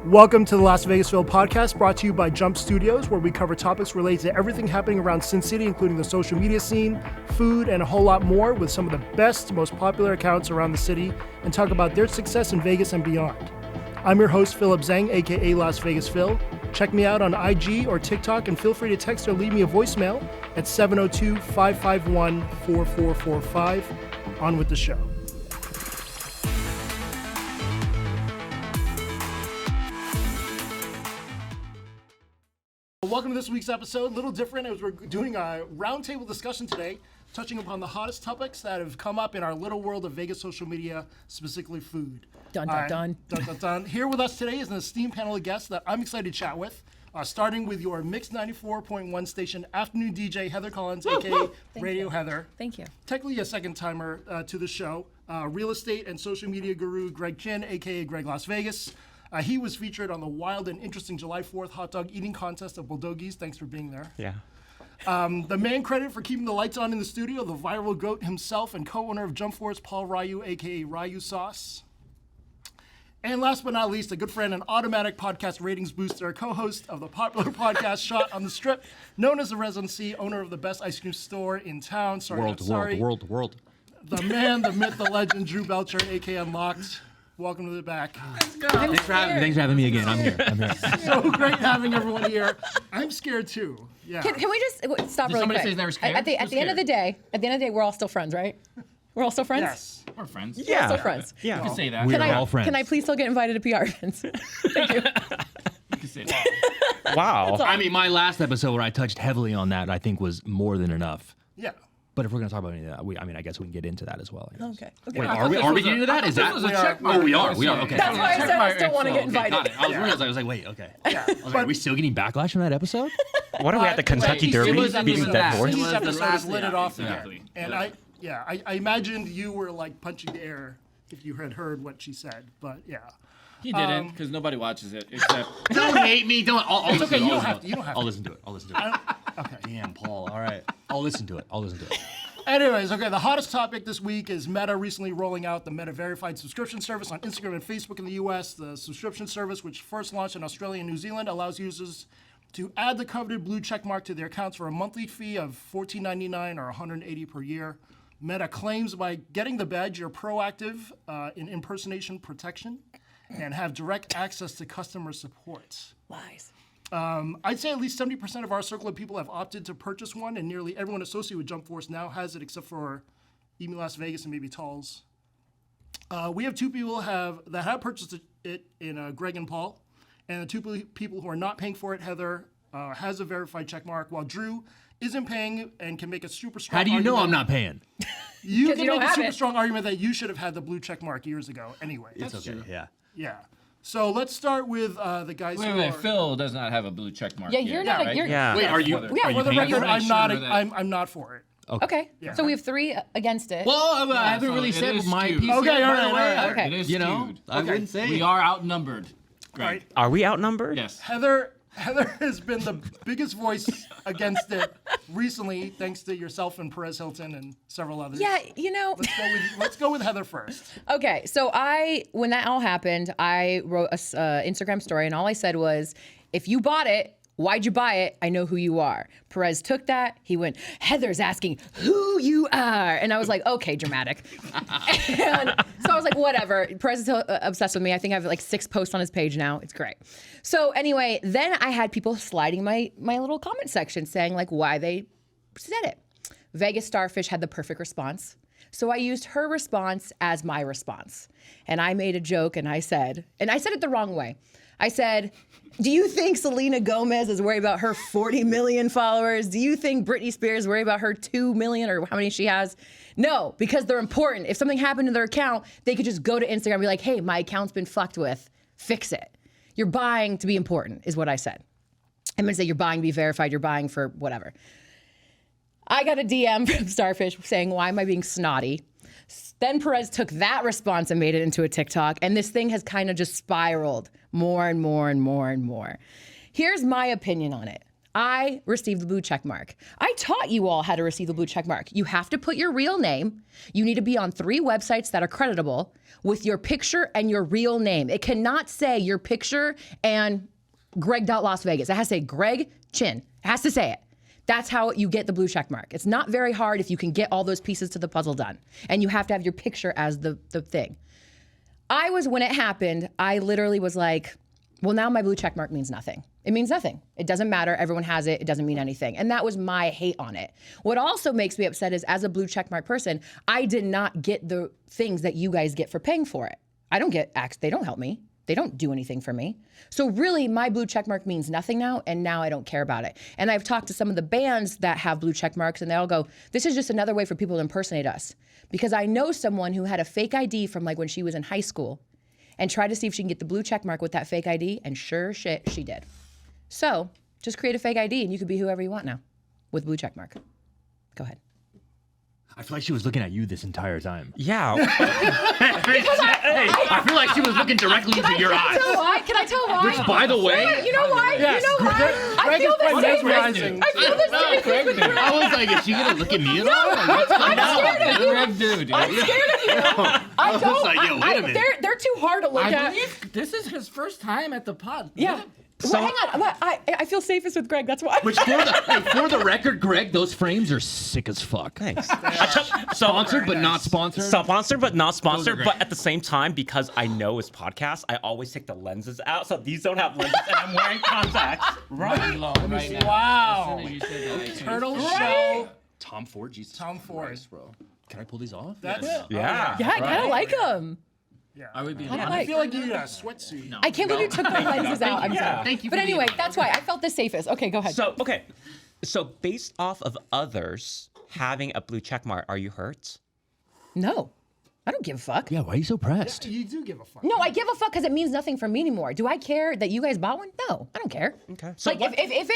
Welcome to the Las Vegasville podcast, brought to you by Jump Studios, where we cover topics related to everything happening around Sin City, including the social media scene, food, and a whole lot more, with some of the best, most popular accounts around the city, and talk about their success in Vegas and beyond. I'm your host, Philip Zhang, aka Las Vegas Phil. Check me out on IG or TikTok, and feel free to text or leave me a voicemail at 702-551-4445. On with the show. Welcome to this week's episode. A little different as we're doing a roundtable discussion today, touching upon the hottest topics that have come up in our little world of Vegas social media, specifically food. Dun, dun, dun. Dun, dun, dun. Here with us today is an esteemed panel of guests that I'm excited to chat with, starting with your Mix 94.1 station afternoon DJ, Heather Collins, a.k.a. Radio Heather. Thank you. Technically a second timer to the show. Real estate and social media guru, Greg Chin, a.k.a. Greg Las Vegas. He was featured on the wild and interesting July 4th hot dog eating contest of Bulldoggies. Thanks for being there. Yeah. The man credited for keeping the lights on in the studio, the viral goat himself and co-owner of Jump Force, Paul Ryu, a.k.a. Ryu Sauce. And last but not least, a good friend and automatic podcast ratings booster, co-host of the popular podcast Shot on the Strip, known as the Residency, owner of the best ice cream store in town. World. The man, the myth, the legend, Drew Belcher, a.k.a. Unlocked. Welcome to the back. Let's go. Thanks for having me again. I'm here. So great having everyone here. I'm scared too. Yeah. Can we just stop really somebody quick? say he's never scared? At the Who's end of the day, we're all still friends, right? We're all still friends? Yes. We're friends. We're all still friends. Yeah. You can say that. We're all friends. Can I please still get invited to PR events? Thank you. You can say that. Wow. all. I mean, my last episode where I touched heavily on that, I think was more than enough. Yeah. But if we're going to talk about any of that, I guess we can get into that as well. I guess. Okay. Wait, I are we thought this getting into that? Is this that was a check mark. Oh, we are. Okay. That's why I said I still want to get invited. Got it. I was like, wait, okay. Yeah. I was like, are we still getting backlash from that episode? What are we at the Kentucky It Derby was beating the dead last- horse? it Each was the episode last- has lit it off exactly. again. And I imagined you were like punching the air if you had heard what she said. But yeah. He didn't, because nobody watches it except. Don't hate me. Don't. I'll It's listen okay. to You it. don't have to. You don't have I'll to. listen to it. Okay. Damn, Paul. All right. I'll listen to it. Anyways, okay, the hottest topic this week is Meta recently rolling out the Meta Verified subscription service on Instagram and Facebook in the US. The subscription service, which first launched in Australia and New Zealand, allows users to add the coveted blue check mark to their accounts for a monthly fee of $14.99 or $180 per year. Meta claims by getting the badge, you're proactive in impersonation protection and have direct access to customer support. Lies. I'd say at least 70% of our circle of people have opted to purchase one, and nearly everyone associated with Jump Force now has it, except for Emi Las Vegas and maybe Talls. We have two people that have purchased it in Greg and Paul, and the two people who are not paying for it, Heather has a verified check mark, while Drew isn't paying and can make a super strong How do you know argument. I'm not paying? You 'Cause can you don't make a have super it. strong argument that you should have had the blue check mark years ago anyway. It's okay. Yeah. Yeah. So let's start with the guys who Wait, are... Phil does not have a blue check mark. Yeah, yet, you're not. right? You're, Yeah. Wait, are you? Yeah, Yeah, are you for the paying record, for it? I'm Make not. sure that- I'm not for it. Okay. Yeah. So we have 3 against it. Well, I haven't so really it said is my skewed. piece. Okay, yet, all by the right, way. all right. Okay. It is You know, skewed. I wouldn't say. We are outnumbered. Greg. Right. Are we outnumbered? Yes. Heather has been the biggest voice against it recently, thanks to yourself and Perez Hilton and several others. yeah, Let's go with Heather first. Okay, so when that all happened, I wrote a Instagram story, and all I said was, if you bought it, why'd you buy it? I know who you are. Perez took that. He went, Heather's asking who you are. And I was like, okay, dramatic. And so I was like, whatever. Perez is obsessed with me. I think I have like 6 posts on his page now. It's great. So anyway, then I had people sliding my little comment section saying like why they said it. Vegas Starfish had the perfect response. So I used her response as my response. And I made a joke and I said it the wrong way. I said, do you think Selena Gomez is worried about her 40 million followers? Do you think Britney Spears is worried about her 2 million or how many she has? No, because they're important. If something happened to their account, they could just go to Instagram and be like, hey, my account's been fucked with. Fix it. You're buying to be important, is what I said. I'm going to say you're buying to be verified. You're buying for whatever. I got a DM from Starfish saying, why am I being snotty? Then Perez took that response and made it into a TikTok, and this thing has kind of just spiraled more and more and more and more. Here's my opinion on it. I received the blue check mark. I taught you all how to receive the blue check mark. You have to put your real name. You need to be on 3 websites that are creditable with your picture and your real name. It cannot say your picture and Greg.Las Vegas. It has to say Greg Chin. It has to say it. That's how you get the blue check mark. It's not very hard if you can get all those pieces to the puzzle done. And you have to have your picture as the thing. When it happened, I literally was like, well, now my blue check mark means nothing. It means nothing. It doesn't matter. Everyone has it. It doesn't mean anything. And that was my hate on it. What also makes me upset is as a blue check mark person, I did not get the things that you guys get for paying for it. I don't get acts. They don't help me. They don't do anything for me. So really, my blue check mark means nothing now, and now I don't care about it. And I've talked to some of the bands that have blue check marks, and they all go, this is just another way for people to impersonate us. Because I know someone who had a fake ID from like when she was in high school and tried to see if she can get the blue check mark with that fake ID, and sure shit, she did. So just create a fake ID, and you could be whoever you want now with blue check mark. Go ahead. I feel like she was looking at you this entire time. Yeah. I feel like she was looking directly into your eyes. Can I tell why? Which, by the way, You know why? Yes. You know why? I Greg feel is the quite same. mesmerizing. I feel the same thing with her. I was like, is she gonna look at me at all? I'm scared of you. Greg, dude. I'm scared of you. I was don't. like, yo, wait a minute. They're too hard to look I at. believe this is his first time at the pod. Yeah. Well, hang on. Well, I feel safest with Greg. That's why. Which, for the record, Greg, those frames are sick as fuck. Thanks. Sponsored but not sponsored. Sponsored but not sponsored, great. but at the same time, because I know it's podcast, I always take the lenses out. So these don't have lenses, and I'm wearing contacts. Right now. Wow. As soon as you said that, Turtle Shell. Tom Ford, Jesus. Tom Ford. Christ, bro. Can I pull these off? That's Yeah. Yeah, I kind of like him. I would be. I feel like you need a sweatsuit. I can't believe you took the lenses out. I'm sorry. Thank you. But anyway, that's why I felt the safest. Okay, go ahead. So based off of others having a blue check mark, are you hurt? No, I don't give a fuck. Yeah, why are you so pressed? You do give a fuck. No, I give a fuck because it means nothing for me anymore. Do I care that you guys bought one? No, I don't care. Okay. So like if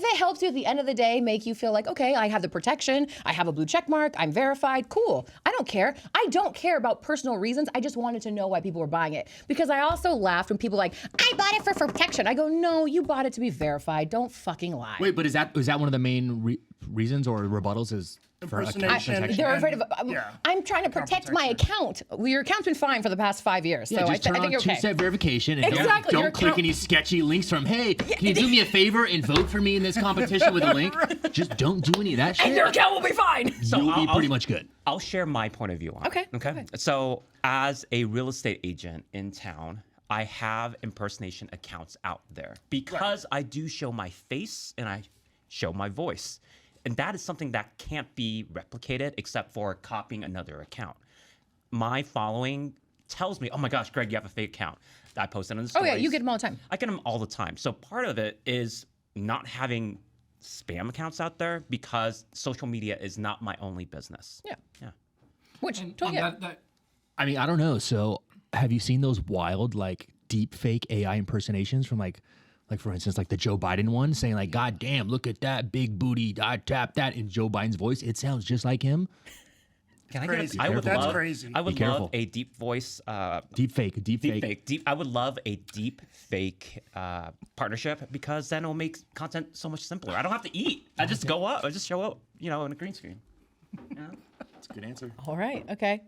it helps you at the end of the day, make you feel like, okay, I have the protection, I have a blue check mark, I'm verified, cool. I don't care. I don't care about personal reasons. I just wanted to know why people were buying it. Because I also laughed when people were like, I bought it for protection. I go, no, you bought it to be verified. Don't fucking lie. Wait, but is that one of the main reasons or rebuttals is for account Impersonation. protection? They're afraid of. Yeah. I'm trying to protect my account. Well, your account's been fine for the past 5 years, Yeah, so just I turn think on you're okay. two-step verification and Exactly, your don't click account- any sketchy links from, hey, can you do me a favor and vote for me in this competition with a link? Just don't do any of that shit. And your account will be fine. You'll be I'll- pretty much good. I'll share my point of view on Okay, it. go Okay. ahead. So as a real estate agent in town, I have impersonation accounts out there because I do show my face and I show my voice. And that is something that can't be replicated except for copying another account. My following tells me, oh my gosh, Greg, you have a fake account. I post it on the Oh stories. yeah, you get them all the time. I get them all the time. So part of it is not having spam accounts out there because social media is not my only business. Yeah. Yeah. Which On totally. that, I mean, I don't know. So have you seen those wild, like, deep fake AI impersonations from, like for instance, like the Joe Biden one saying, like, God damn, look at that big booty. I tapped that in Joe Biden's voice. It sounds just like him. Can I Crazy. get a, I would That's love, crazy. I would Be careful. love a deep voice, Deep fake. I would love a deep fake partnership because then it'll make content so much simpler. I don't have to eat. I just go up. I just show up, in a green screen. That's a good answer. All right. Okay.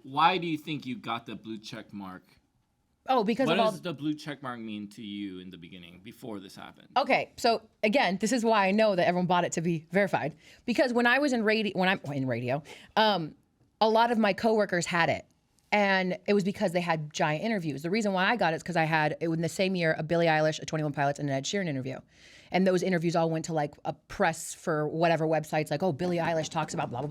why do you think you got the blue check mark? Oh, because What of all. does the blue check mark mean to you in the beginning, before this happened? Okay, so again, this is why I know that everyone bought it to be verified. Because when I was in radio, a lot of my coworkers had it, and it was because they had giant interviews. The reason why I got it is because I had in the same year a Billie Eilish, a 21 Pilots, and an Ed Sheeran interview, and those interviews all went to like a press for whatever websites, like, oh, Billie Eilish talks about blah blah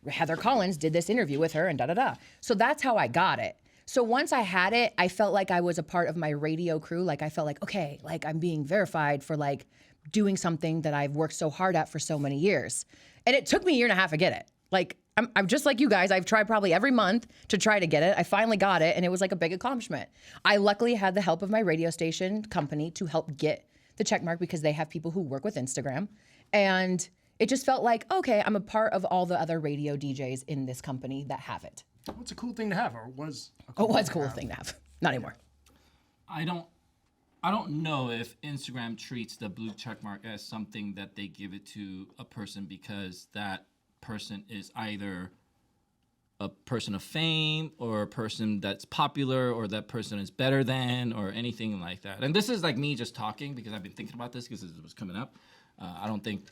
blah. Heather Collins did this interview with her, and da da da. So that's how I got it. So once I had it, I felt like I was a part of my radio crew. Like I felt like, okay, like I'm being verified for like doing something that I've worked so hard at for so many years. And it took me a year and a half to get it. Like I'm just like you guys. I've tried probably every month to try to get it. I finally got it, and it was like a big accomplishment. I luckily had the help of my radio station company to help get the check mark because they have people who work with Instagram. And it just felt like, okay, I'm a part of all the other radio DJs in this company that have it. What's a cool thing to have, or was? Oh, it was a cool thing to have. Not anymore. I I don't know if Instagram treats the blue check mark as something that they give it to a person because that person is either a person of fame or a person that's popular or that person is better than or anything like that. And this is like me just talking because I've been thinking about this because it was coming up. I don't think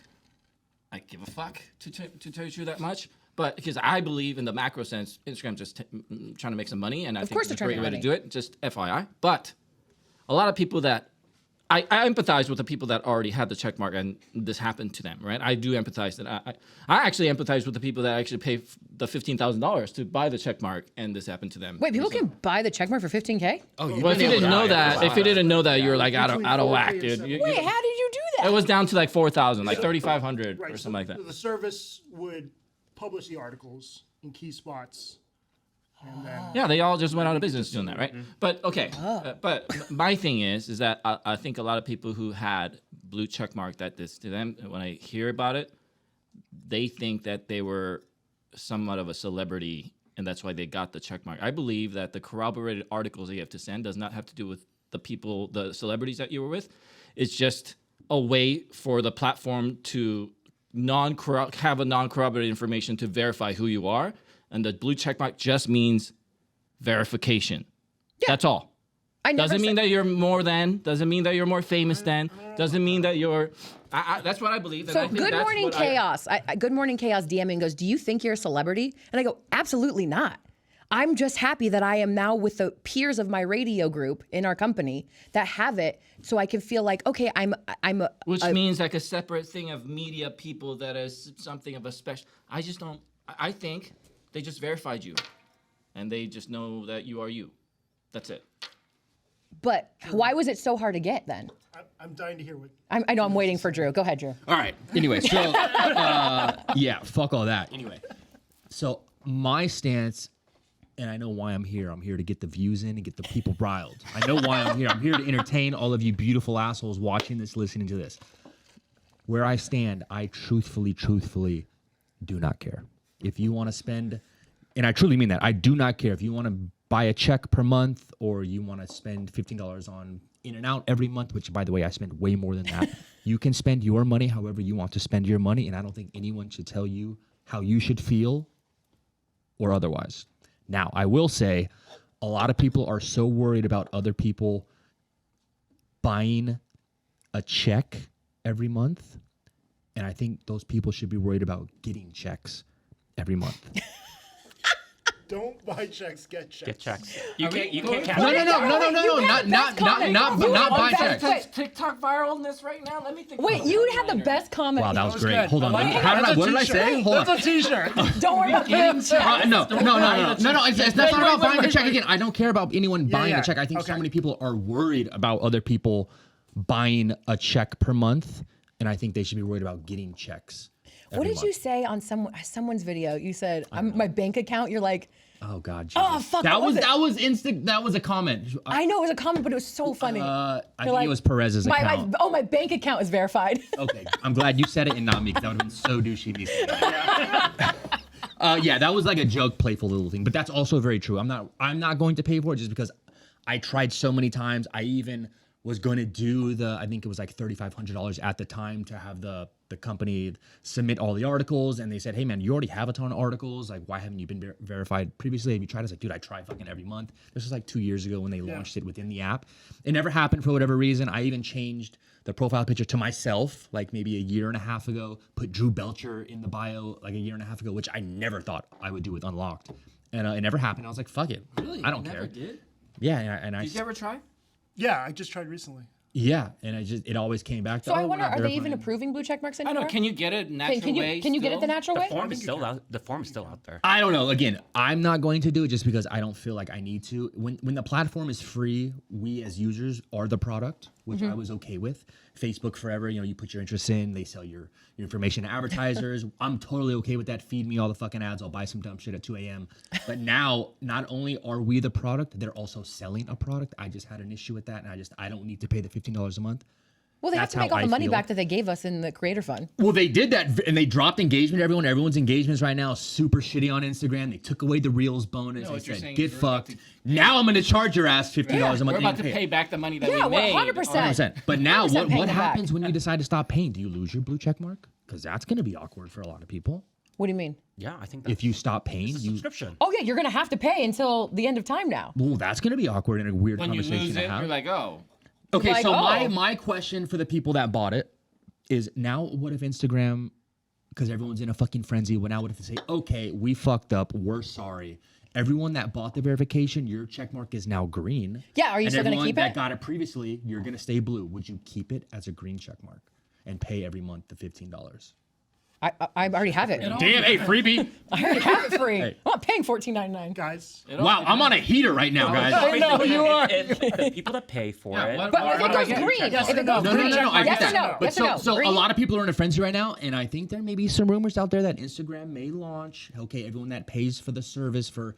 I give a fuck to tell you the truth that much. But because I believe in the macro sense, Instagram's just trying to make some money. And I think course it's a they're great trying to way to make do it, just FYI. But a lot of people that I empathize with the people that already had the check mark and this happened to them, right? I do empathize that. I actually empathize with the people that actually pay the $15,000 to buy the check mark and this happened to them. Wait, people can buy the check mark for $15K? Oh, Well, if you didn't know that, you're like out of whack, dude. Wait, how did you do that? It was down to like 4,000, like 3,500 or Right, something like that. The service would publish the articles in key spots. And then Yeah, they all just went out of business doing that, right? But okay, but my thing is that I think a lot of people who had blue check mark that this to them, when I hear about it, they think that they were somewhat of a celebrity, and that's why they got the check mark. I believe that the corroborated articles that you have to send does not have to do with the people, the celebrities that you were with. It's just a way for the platform to have a non-corroborated information to verify who you are. And the blue check mark just means verification. Yeah. That's all. Doesn't mean that you're more than. Doesn't mean that you're more famous than. Doesn't mean that you're. That's what I believe. So Good Morning Chaos. Good Morning Chaos DMing goes, do you think you're a celebrity? And I go, absolutely not. I'm just happy that I am now with the peers of my radio group in our company that have it, so I can feel like, okay, Which means like a separate thing of media people that is something of a special. I just don't. I think they just verified you, and they just know that you are you. That's it. But why was it so hard to get then? I'm dying to hear what. I know I'm waiting for Drew. Go ahead, Drew. All right. Anyway, so yeah, fuck all that. Anyway, so my stance, and I know why I'm here. I'm here to get the views in and get the people riled. I know why I'm here. I'm here to entertain all of you beautiful assholes watching this, listening to this. Where I stand, I truthfully do not care. If you want to spend, and I truly mean that, I do not care if you want to buy a check per month or you want to spend $15 on In-N-Out every month, which, by the way, I spend way more than that. You can spend your money however you want to spend your money, and I don't think anyone should tell you how you should feel or otherwise. Now, I will say a lot of people are so worried about other people buying a check every month, and I think those people should be worried about getting checks every month. Don't buy checks, get checks. Get checks. You can't catch No, not buy checks. TikTok viralness right now. Let me think. Wait, you had the best comment. Wow, that was great. good. Hold on. I like it. What did I say? Hold on. That's a T-shirt. Don't worry about getting checks. No. That's not about buying a check again. I don't care about anyone buying yeah. a check. I think so Okay. many people are worried about other people buying a check per month, and I think they should be worried about getting checks. What did you say on someone's video? You said, my bank account, you're like, Oh God. Jesus. Oh, fuck, what was it? that was instant. That was a comment. I know it was a comment, but it was so funny. I think like, it was Perez's account. my bank account is verified. Okay, I'm glad you said it and not me, because that would have been so douchey. Me saying that. Yeah, that was like a joke, playful little thing, but that's also very true. I'm not going to pay for it just because I tried so many times. I even was going to do I think it was like $3,500 at the time to have the company submit all the articles, and they said, hey man, you already have a ton of articles, like why haven't you been verified previously? Have you tried? I was like, dude, I try fucking every month. This was like 2 years ago when they launched it within the app. It never happened for whatever reason. I even changed the profile picture to myself like maybe a year and a half ago, put Drew Belcher in the bio like a year and a half ago, which I never thought I would do with Unlocked, and it never happened. I was like, fuck it. Really? I don't You care. never did? Yeah, and I Did you ever try? Yeah, I just tried recently. yeah, and it always came back to, So I we're wonder, not are they even verifying. approving blue check marks I anymore? don't know. Can you get it natural way? Can you get it the natural way? The form is still out. The form is still out there. I don't know. Again, I'm not going to do it just because I don't feel like I need to. When the platform is free, we as users are the product, which I was okay with. Facebook forever, you put your interests in, they sell your information to advertisers. I'm totally okay with that. Feed me all the fucking ads. I'll buy some dumb shit at 2 a.m. But now, not only are we the product, they're also selling a product. I just had an issue with that, and I don't need to pay the $15 a month. Well, they have That's to make how all the I money feel. back that they gave us in the creator fund. Well, they did that, and they dropped engagement. Everyone's engagements right now is super shitty on Instagram. They took away the Reels bonus. what They you're said, saying get is we're about fucked. Now I'm going to charge your ass $15 a month. We're and about you to pay back the money that Yeah, we made. 100%. 100%. But now, 100% what paying them back. happens when you decide to stop paying? Do you lose your blue check mark? Because that's going to be awkward for a lot of people. What do you mean? Yeah, I think that's If you stop paying, a you. subscription. Oh yeah, you're gonna have to pay until the end of time now. Well, that's going to be awkward and a weird When you conversation lose to it, have. you're like, oh. Okay, Like, so oh. my question for the people that bought it is now what if Instagram, because everyone's in a fucking frenzy, now what if they say, okay, we fucked up, we're sorry. Everyone that bought the verification, your check mark is now green. Yeah, are you and still gonna everyone keep that it? got it previously, you're gonna stay blue. Would you keep it as a green check mark and pay every month the $15? I already have it. Damn, hey, freebie. I already have it free. Hey. I'm not paying $14.99. Guys. Wow, I'm on a heater right now, guys. I know you are. If the people that pay for it, what- But what- if what it do I goes get? green, Yes if or it no? goes No, no, green, no, I yes get or that. no, But yes or no. so a Green. lot of people are in a frenzy right now, and I think there may be some rumors out there that Instagram may launch. Okay, everyone that pays for the service for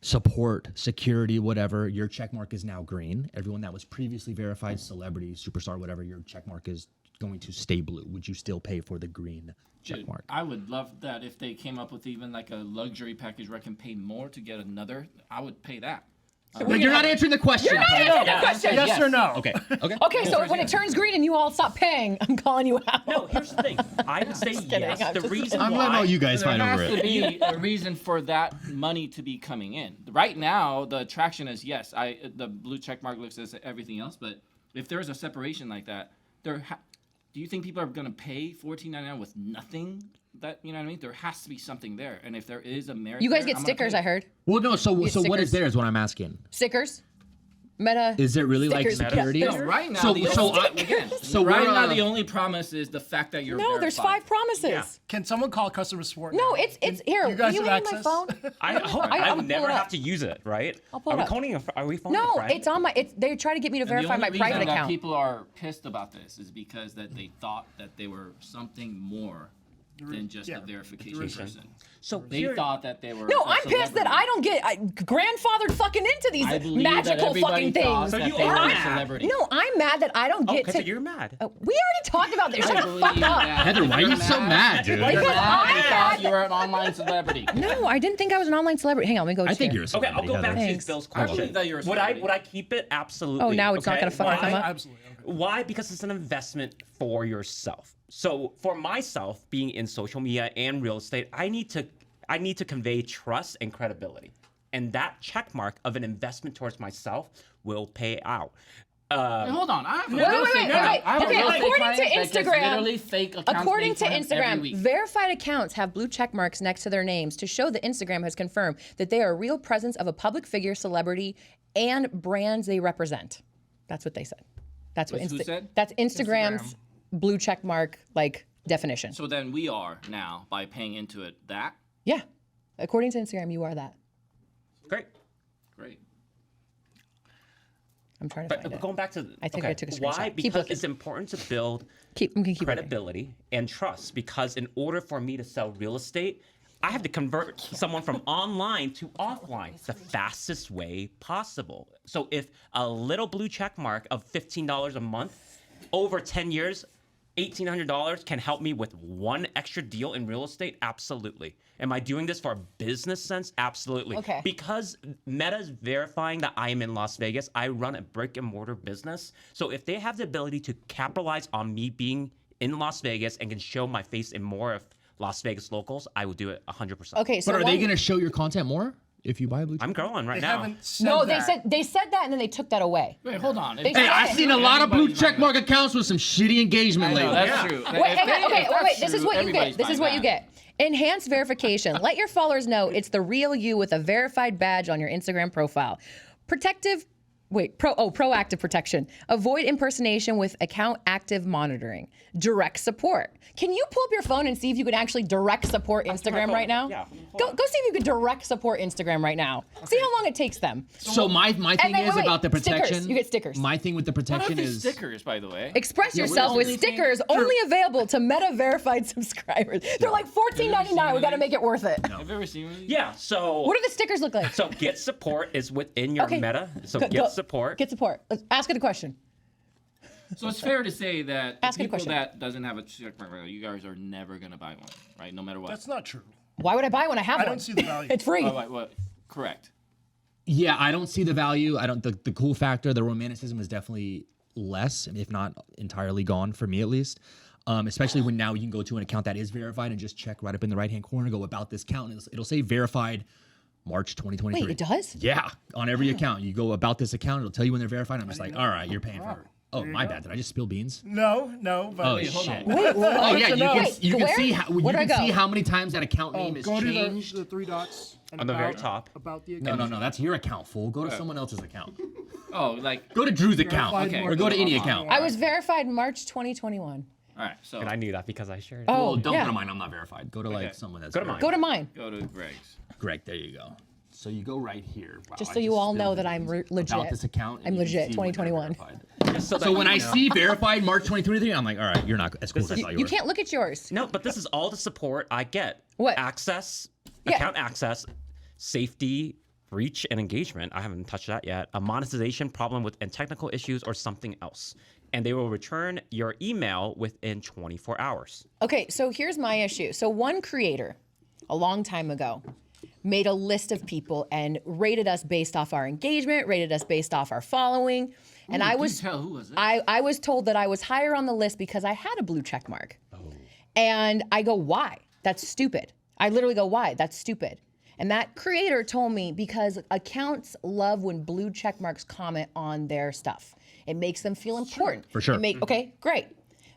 support, security, whatever, your check mark is now green. Everyone that was previously verified, celebrity, superstar, whatever, your check mark is going to stay blue. Would you still pay for the green check Dude, mark? I would love that if they came up with even like a luxury package where I can pay more to get another. I would pay that. But you're not answering the question. You're not answering the question. Yes or no? Okay. Okay. Okay, so when it turns green and you all stop paying, I'm calling you out. no, here's the thing. I would say kidding, yes. I'm The just reason I'm why letting all you guys There fight over has to it. be a reason for that money to be coming in. Right now, the attraction is yes. The blue check mark looks as everything else, but if there is a separation like that, do you think people are going to pay $14.99 with nothing? That you know what I mean? There has to be something there, and if there is a merit, You guys there, get I'm gonna stickers, pay. I heard. Well, no. So what stickers. is there? Is what I'm asking. Stickers. Meta. Is it really like stickers. security? Yeah, No, right now, So- the so only, I- again, so right we're, now uh, the only promise is the fact that you're No, there's verified. 5 promises. Yeah. Can someone call customer support? No, now? it's here. You will guys you have hand my access? phone? I hope I- I I'll would pull never it up. have to use it, right? I'll pull Are it we up. calling are we phoning a No, friend? it's on my. They try to get me to And the verify only my reason private that account. people are pissed about this is because that they thought that they were something more than just yeah, a verification reason. person. So They here- thought that they were. No, a I'm pissed that celebrity. I don't get grandfathered fucking into these I believe that magical everybody fucking thought things. So that you they are were a mad. celebrity. No, I'm mad that I don't Oh, get okay, so to. you're mad. We already talked about this. Shut I the believe fuck up. that Heather, if why are you're you so mad, dude? Because You're mad I'm because mad. you're an online celebrity. No, I didn't think I was an online celebrity. Hang on, let me go. I think share. you're a Okay, celebrity. I'll go back Heather. to Bill's I question. believe that you're a Would celebrity. I keep it? Absolutely. Oh, now it's not okay? gonna fucking come Why? up? Absolutely. Okay. Why? Because it's an investment for yourself. So for myself, being in social media and real estate, I need to convey trust and credibility. And that check mark of an investment towards myself will pay out. Hey, hold on. I have a Wait, real wait, estate wait, client. wait. I have a Okay, real estate according to client that gets Instagram- literally fake accounts According made to for him every Instagram, week. verified accounts have blue check marks next to their names to show that Instagram has confirmed that they are a real presence of a public figure, celebrity, and brands they represent. That's what they said. That's what Who said? That's Instagram's blue check mark definition. So then we are now by paying into it. That Yeah, according to Instagram, you are that. Great. great. I'm trying to find But it. going back to I think okay, I took a why? screenshot. Keep Because looking. it's important to build I'm gonna keep looking. credibility and trust. Because in order for me to sell real estate, I have to convert someone from online to offline the fastest way possible. So if a little blue check mark of $15 a month over 10 years, $1,800 can help me with one extra deal in real estate, absolutely. Am I doing this for a business sense? Absolutely. Okay. Because Meta's verifying that I am in Las Vegas, I run a brick and mortar business. So if they have the ability to capitalize on me being in Las Vegas and can show my face in more of Las Vegas locals, I will do it 100%. Okay, so But are they one- going to show your content more if you buy a blue check? I'm growing right They now. haven't said No, that. they said that and then they took that away. Wait, hold on. They Hey, said- I've seen a lot of blue Everybody's check not mark accounts with some shitty engagement gonna- lately. That's Yeah. true. Wait, hang on. Okay, wait. This is what you get. This is what you get. Enhanced verification. Let your followers know it's the real you with a verified badge on your Instagram profile. Proactive protection. Avoid impersonation with account active monitoring. Direct support. Can you pull up your phone and see if you can actually direct support Instagram phone. right now? Yeah. Go see if you can direct support Instagram right now. See how long it takes them. So my thing then, is wait, about the stickers. protection. You get stickers. My thing with the What are protection these is stickers, by the way? Express yourself with only thing- stickers only available to Meta verified subscribers. They're like $14.99. We got to make it worth it. Have you ever seen these? Yeah, so What do the stickers look like? so get support is within your Okay. Meta. So Go- get go- support. Get support. Let's ask it a question. So it's fair to say that Ask it a people question. that doesn't have a check mark, you guys are never gonna buy one, right? No matter what. That's not true. Why would I buy one? I have I one. don't see the value. It's free. Oh, wait, what? Correct. Yeah, I don't see the value. I don't. The cool factor, the romanticism is definitely less, if not entirely gone for me at least. Especially when now you can go to an account that is verified and just check right up in the right hand corner, go about this account, and it'll say verified March 2023. Wait, it does? Yeah, on every account. You go about this account, it'll tell you when they're verified. I'm just like, all right, you're paying for it. Oh, my bad. Did I just spill beans? No, but Oh, hold shit. on. Wait, Oh, yeah, you can where? see how Where do I go? how many times that account name is go changed. to the three dots. And On the very about- top. About the No, account. no, no, that's your account, fool. Go to someone else's account. Oh, like, Go to Drew's account, Verified or go to any March account. I was verified March 2021. all right. So And I knew that because I shared it. Oh, Well, don't yeah. go to mine. I'm not verified. Go to like Okay. someone that's Go to mine. Go to mine. go to Greg's. Greg, there you go. So you go right here. Wow, Just I so you all know spilled that I'm beans legit. About this account. and I'm you can legit, see when they're 2021. verified. So, So when I see verified March 2023, I'm like, all right, you're not as cool as I thought you You were. can't look at yours. No, but this is all the support I get. What? Access, Yeah. account access, safety, reach, and engagement. I haven't touched that yet. A monetization problem and technical issues or something else. And they will return your email within 24 hours. Okay, so here's my issue. So one creator, a long time ago, made a list of people and rated us based off our engagement, rated us based off our following. And I was tell who was it? I was told that I was higher on the list because I had a blue check mark. And I go, why? That's stupid. I literally go, why? That's stupid. And that creator told me because accounts love when blue check marks comment on their stuff. It makes them feel important. For sure. Okay, great.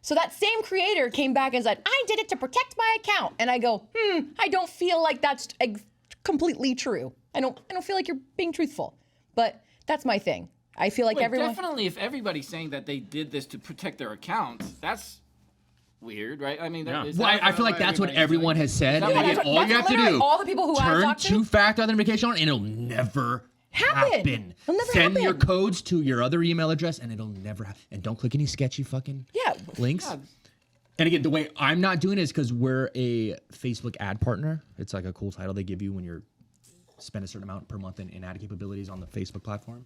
So that same creator came back and said, I did it to protect my account. And I go, I don't feel like that's completely true. I don't feel like you're being truthful. But that's my thing. I feel like Wait, everyone. definitely, if everybody's saying that they did this to protect their accounts, that's weird, right? I mean, Yeah. is Well, that I feel like that's what everyone has said. that And what- again, that's all you have to literally do, all the people who I've turn talked to- two-factor authentication on, and it'll never happen. It'll never Send your happen. codes to your other email address, and it'll never happen. And don't click any sketchy fucking Yeah. links. And again, the way I'm not doing it is because we're a Facebook ad partner. It's like a cool title they give you when you're spend a certain amount per month in ad capabilities on the Facebook platform.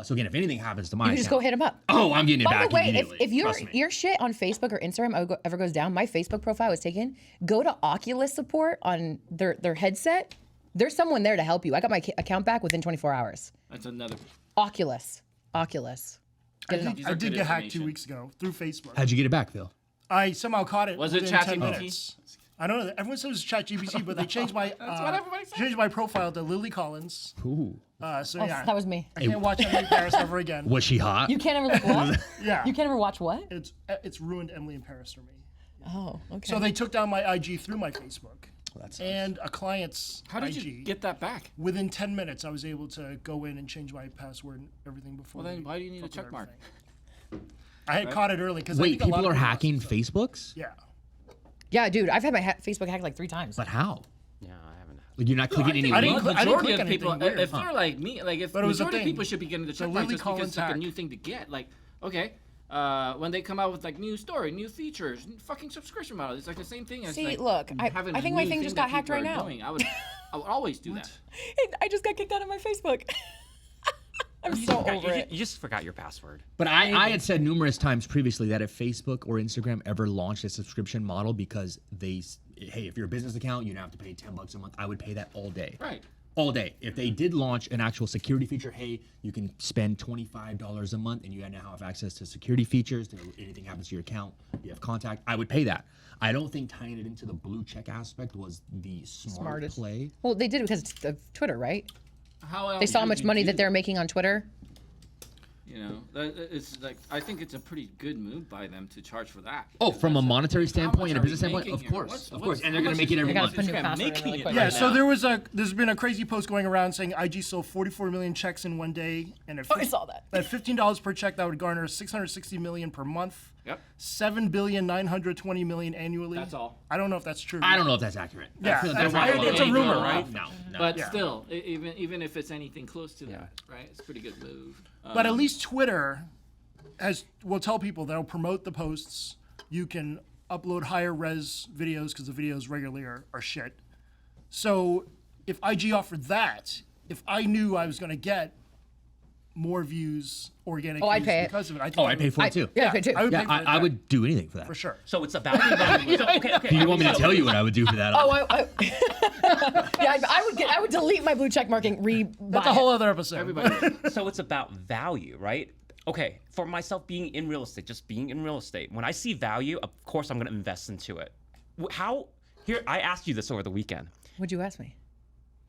So again, if anything happens to my You can just go account- hit them up. Oh, I'm getting it By back the way, immediately. if Trust me. your shit on Facebook or Instagram ever goes down, my Facebook profile is taken. Go to Oculus support on their headset. There's someone there to help you. I got my account back within 24 hours. That's another. Oculus. I Get it did, These I are did good get hacked information. 2 weeks ago through Facebook. How'd you get it back, Phil? I somehow caught it. Was it within 10 ChatGPT? minutes. I don't know. Everyone says it was ChatGPT, but they changed my what everybody says. changed my profile to Lily Collins. Ooh. So Oh, yeah, that was me. I can't watch Emily in Paris ever again. Was she hot? You can't ever look what? Yeah, You can't ever watch what? it's ruined Emily in Paris for me. Oh, okay. So they took down my IG through my Facebook That sucks. and a client's How did IG. you get that back? Within 10 minutes, I was able to go in and change my password and everything before. Well, then they why do you need a fucked with check mark? everything. I had caught it early because Wait, people are hacking Facebooks? Yeah. yeah, dude, I've had my Facebook hacked like 3 times. But how? Yeah, I haven't. Like you're not clicking any I didn't link? click- Majority click of people, anything weird, if huh? they're like me, like if But it was a majority of thing. people should be getting the So check mark Lily just because Collins it's like a hack. new thing to get. Like, okay, when they come out with like new story, new features, fucking subscription model, it's like the same thing as See, like look, I having think a my new thing just that got hacked people right are now. doing. I would always do that. I just got kicked out of my Facebook. I'm so over it. You just forgot your password. But I had said numerous times previously that if Facebook or Instagram ever launched a subscription model because hey, if you're a business account, you'd have to pay $10 a month. I would pay that all day. Right. All day. If they did launch an actual security feature, hey, you can spend $25 a month and you now have access to security features. If anything happens to your account, you have contact. I would pay that. I don't think tying it into the blue check aspect was the Smartest play. Well, they did it because of Twitter, right? How else They saw how would much you money do that they're making on Twitter. You know, it's like I think it's a pretty good move by them to charge for that. Oh, Because from a that's monetary standpoint and a are we business standpoint, making of here? course, What's- of course, and how they're gonna much make it is every I gotta month. put new Instagram password in making really it quick. Yeah, right so now? there's been a crazy post going around saying IG sold 44 million checks in one day, and at I saw that. At $15 per check, that would garner 660 million per month. Yep. 7,920,000,000 annually. That's all. I don't know if that's true. I don't know if that's accurate. Yeah, I feel that's- like it's a no, rumor, no, right? No, no. But Yeah. still, even if it's anything close to that, right? It's a pretty good move. But at least Twitter will tell people they'll promote the posts. You can upload higher res videos because the videos regularly are shit. So if IG offered that, if I knew I was going to get more views, organic Oh, I'd views pay it. because of it. I think Oh, I'd pay for it too. Yeah, I pay too. I would Yeah, pay for it, I would do anything for that. for sure. So it's about the value. So, okay. Do you want me to tell you what I would do for that? Oh, yeah, I would delete my blue check marking, That's a whole other episode. Everybody. So it's about value, right? Okay, for myself being in real estate, just being in real estate, when I see value, of course I'm going to invest into it. I asked you this over the weekend. What'd you ask me?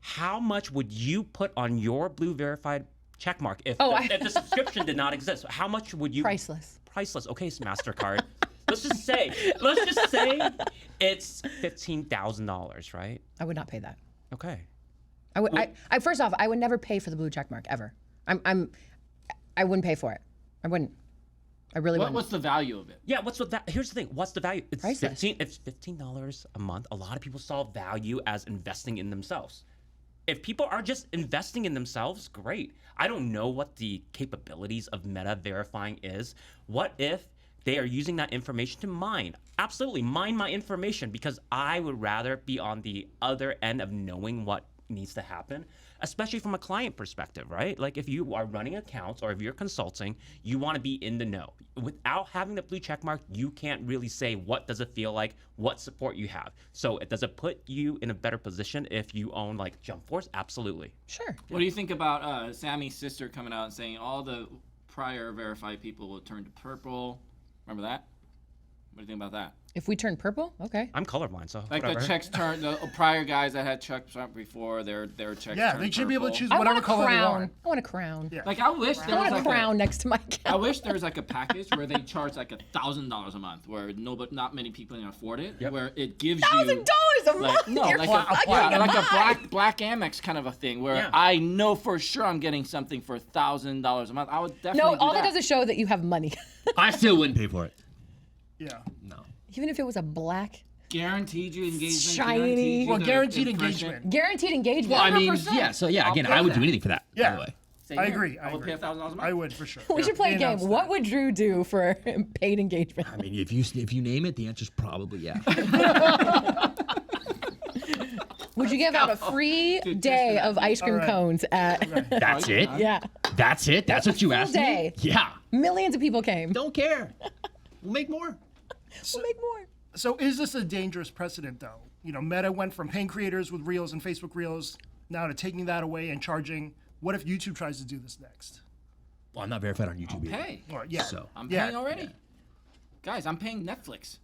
How much would you put on your blue verified checkmark if the subscription did not exist? How much would you? Priceless. Priceless. Okay, it's MasterCard. let's just say it's $15,000, right? I would not pay that. Okay. I would. I first off, I would never pay for the blue check mark ever. I wouldn't pay for it. I wouldn't. I really wouldn't. What's the value of it? Yeah, here's the thing. What's the value? It's Priceless. $15 a month. A lot of people saw value as investing in themselves. If people are just investing in themselves, great. I don't know what the capabilities of Meta verifying is. What if they are using that information to mine? Absolutely, mine my information, because I would rather be on the other end of knowing what needs to happen, especially from a client perspective, right? Like if you are running accounts or if you're consulting, you want to be in the know. Without having the blue check mark, you can't really say what does it feel like, what support you have. So does it put you in a better position if you own like Jump Force? Absolutely. Sure. What do you think about Sammy's sister coming out and saying all the prior verified people will turn to purple? Remember that? What do you think about that? If we turn purple, okay. I'm colorblind, so Like whatever. the checks turn, the prior guys that had checks before, their checks Yeah, turned they should be able to purple. choose I want whatever a color they crown. want. I want a crown. Yeah. Like I wish I there was want a like crown next to my I couch. wish there was like a package where they charge like $1,000 a month, where not many people can afford it. Where it gives you $1,000 a month. like no, You're like fucking like a mind. black Amex kind of a thing, where Yeah. I know for sure I'm getting something for $1,000 a month. I would definitely No, do all that. that does is show that you have money. I still wouldn't pay for it. Yeah. No. Even if it was a black Guaranteed you engagement. Shiny. Guaranteed you Well, the guaranteed impression. engagement. guaranteed engagement. Well, I mean, 100%. yeah. So yeah, again, pay I would for do that. anything for that. Yeah. By the way. Same I here. agree. I would pay $1,000 a month. I would for sure. We should play They a game. announced What that. would Drew do for paid engagement? I mean, if you name it, the answer's probably yeah. Would you give out a free day of ice cream All right. cones at That's it. yeah. That's it. That's what you asked day. me. Yeah. Millions of people came. Don't care. We'll make more. We'll make more. So is this a dangerous precedent, though? You know, Meta went from paying creators with Reels and Facebook Reels now to taking that away and charging. What if YouTube tries to do this next? Well, I'm not verified on YouTube either. Hey, Well, yeah. So I'm Yeah. paying already. Guys, I'm paying Netflix.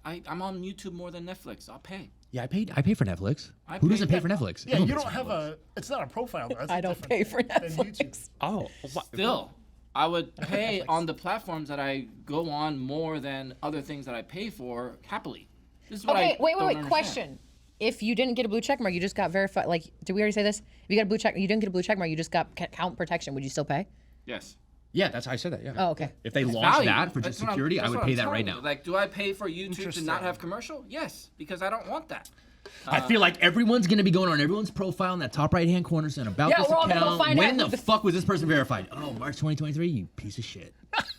I'm on YouTube more than Netflix. I'll pay. yeah, I pay for Netflix. I Who pay- doesn't pay for Netflix? Yeah, Everyone you pays don't for have Netflix. it's not a profile, though. That's I don't pay for different than YouTube. Netflix. Oh, what? Still, I would pay on the platforms that I go on more than other things that I pay for happily. This is what Okay, I wait. don't understand. Question. If you didn't get a blue check mark, you just got verified. Like, did we already say this? If you got a blue check, you didn't get a blue check mark, you just got account protection. Would you still pay? Yes. Yeah, that's how I said that. Yeah. Oh, okay. If they launched Value. that for That's just what I'm- security, I that's would what pay I'm that right telling now. you. Like, do I pay for YouTube to Interesting. not have commercial? Yes, because I don't want that. I feel like everyone's gonna be going on everyone's profile in that top right hand corner saying about Yeah, this we're all gonna go account. find When out the who the- fuck was this person verified? Oh, March 2023. You piece of shit.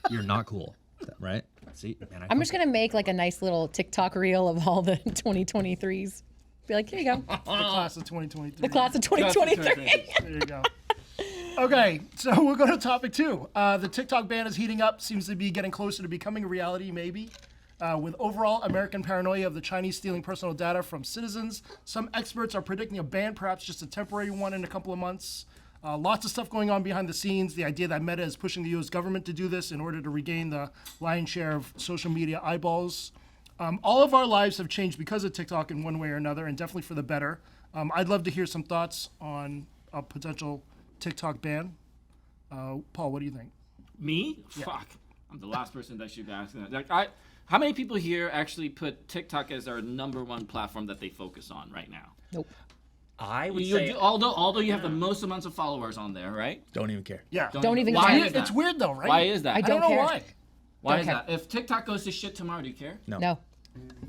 You're not cool, right? See, man, I'm just gonna make like a nice little TikTok reel of all the 2023s. Be like, here you go, The class of 2023. the class of 2023. There you go. Okay, so we'll go to topic 2. The TikTok ban is heating up, seems to be getting closer to becoming a reality, maybe. With overall American paranoia of the Chinese stealing personal data from citizens, some experts are predicting a ban, perhaps just a temporary one in a couple of months. Lots of stuff going on behind the scenes. The idea that Meta is pushing the U.S. government to do this in order to regain the lion's share of social media eyeballs. All of our lives have changed because of TikTok in one way or another, and definitely for the better. I'd love to hear some thoughts on a potential TikTok ban. Paul, what do you think? Me? Fuck. I'm the last person that should be asking that. Like, how many people here actually put TikTok as their #1 platform that they focus on right now? Nope. I would You say do, although you have the most amounts of followers on there, right? Don't even care. Yeah. Don't even Why care. is that? It's weird though, right? Why is that? I I don't know care. why. Why Don't is care. that? If TikTok goes to shit tomorrow, do you care? No.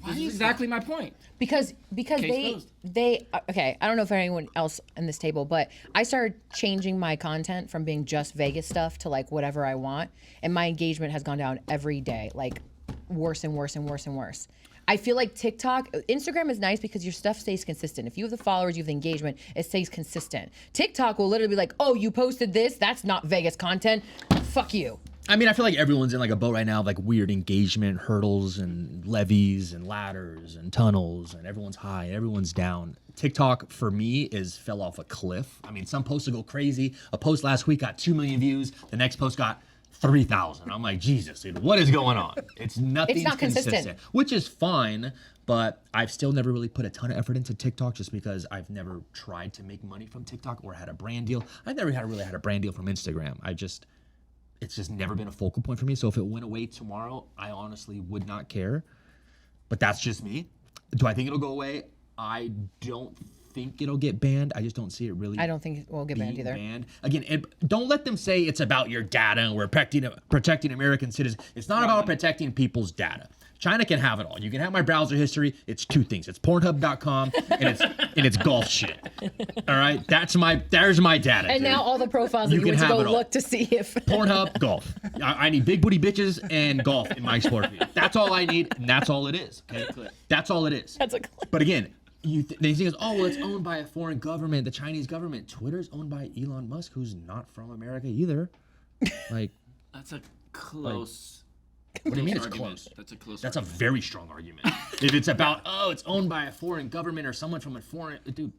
This is exactly my point. Because Case closed. they okay, I don't know if anyone else in this table, but I started changing my content from being just Vegas stuff to like whatever I want, and my engagement has gone down every day, like worse and worse and worse and worse. I feel like Instagram is nice because your stuff stays consistent. If you have the followers, you have the engagement, it stays consistent. TikTok will literally be like, oh, you posted this, that's not Vegas content, fuck you. I mean, I feel like everyone's in like a boat right now of like weird engagement hurdles and levees and ladders and tunnels, and everyone's high, everyone's down. TikTok for me fell off a cliff. I mean, some posts will go crazy. A post last week got 2 million views. The next post got 3,000. I'm like, Jesus, dude, what is going on? It's nothing. It's not consistent, which is fine. But I've still never really put a ton of effort into TikTok just because I've never tried to make money from TikTok or had a brand deal. I've never really had a brand deal from Instagram. It's just never been a focal point for me. So if it went away tomorrow, I honestly would not care. But that's just me. Do I think it'll go away? I don't think it'll get banned. I just don't see it really. I don't think it will get banned being either. Banned. Again, don't let them say it's about your data and we're protecting American citizens. It's not about protecting people's data. China can have it all. You can have my browser history. It's two things. It's Pornhub.com and it's golf shit. All right, there's my data. And dude. now all the profiles that you went to go look to see if Pornhub, golf. I need big booty bitches and golf in my explore feed. That's all I need, and that's all it is. Okay, that's all it is. That's a clip. But again, they think it's well, it's owned by a foreign government, the Chinese government. Twitter's owned by Elon Musk, who's not from America either. Like, That's a close. what do you mean it's argument. close? That's a close. That's a argument. very strong argument. If it's about, it's owned by a foreign government or someone from a foreign, dude,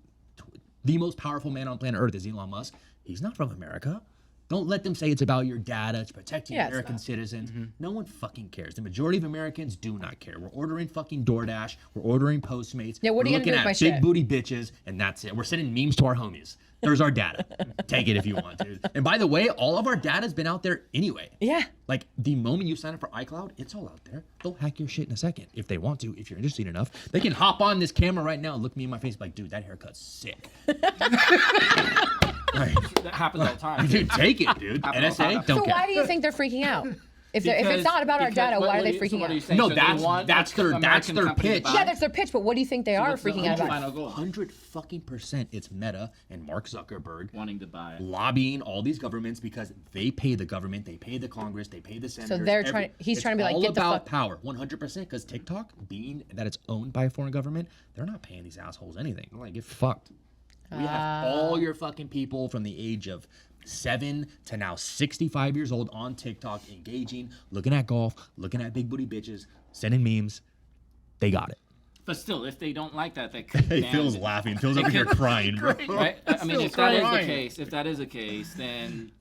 the most powerful man on planet Earth is Elon Musk. He's not from America. Don't let them say it's about your data, it's protecting Yeah, it's American not. citizens. No one fucking cares. The majority of Americans do not care. We're ordering fucking DoorDash. We're ordering Postmates. Yeah, what are we're you gonna do looking with at my big shit? booty bitches, and that's it. We're sending memes to our homies. There's our data. Take it if you want, dude. And by the way, all of our data's been out there anyway. Yeah. Like, the moment you sign up for iCloud, it's all out there. They'll hack your shit in a second if they want to, if you're interested enough. They can hop on this camera right now and look me in my face like, dude, that haircut's sick. That happens all the time. Dude, take it, dude. Happen all the NSA, time. don't So care. why do you think they're freaking out? If it's not about our data, why are they freaking out? No, that's their pitch. Yeah, that's their pitch, but what do you think they are freaking out about? Final goal. 100% it's Meta and Mark Zuckerberg Wanting to buy. lobbying all these governments because they pay the government, they pay the Congress, they pay the senators. they're he's trying to be like, all get the about fuck. power, 100%. Because TikTok, being that it's owned by a foreign government, they're not paying these assholes anything. They're like, get fucked. We have all your fucking people from the age of 7 to now 65 years old on TikTok, engaging, looking at golf, looking at big booty bitches, sending memes. They got it. But still, if they don't like that, they could Hey, ban Phil's it. laughing. Phil's over here crying, bro. Right? I mean, if Phil's that is the crying. case, then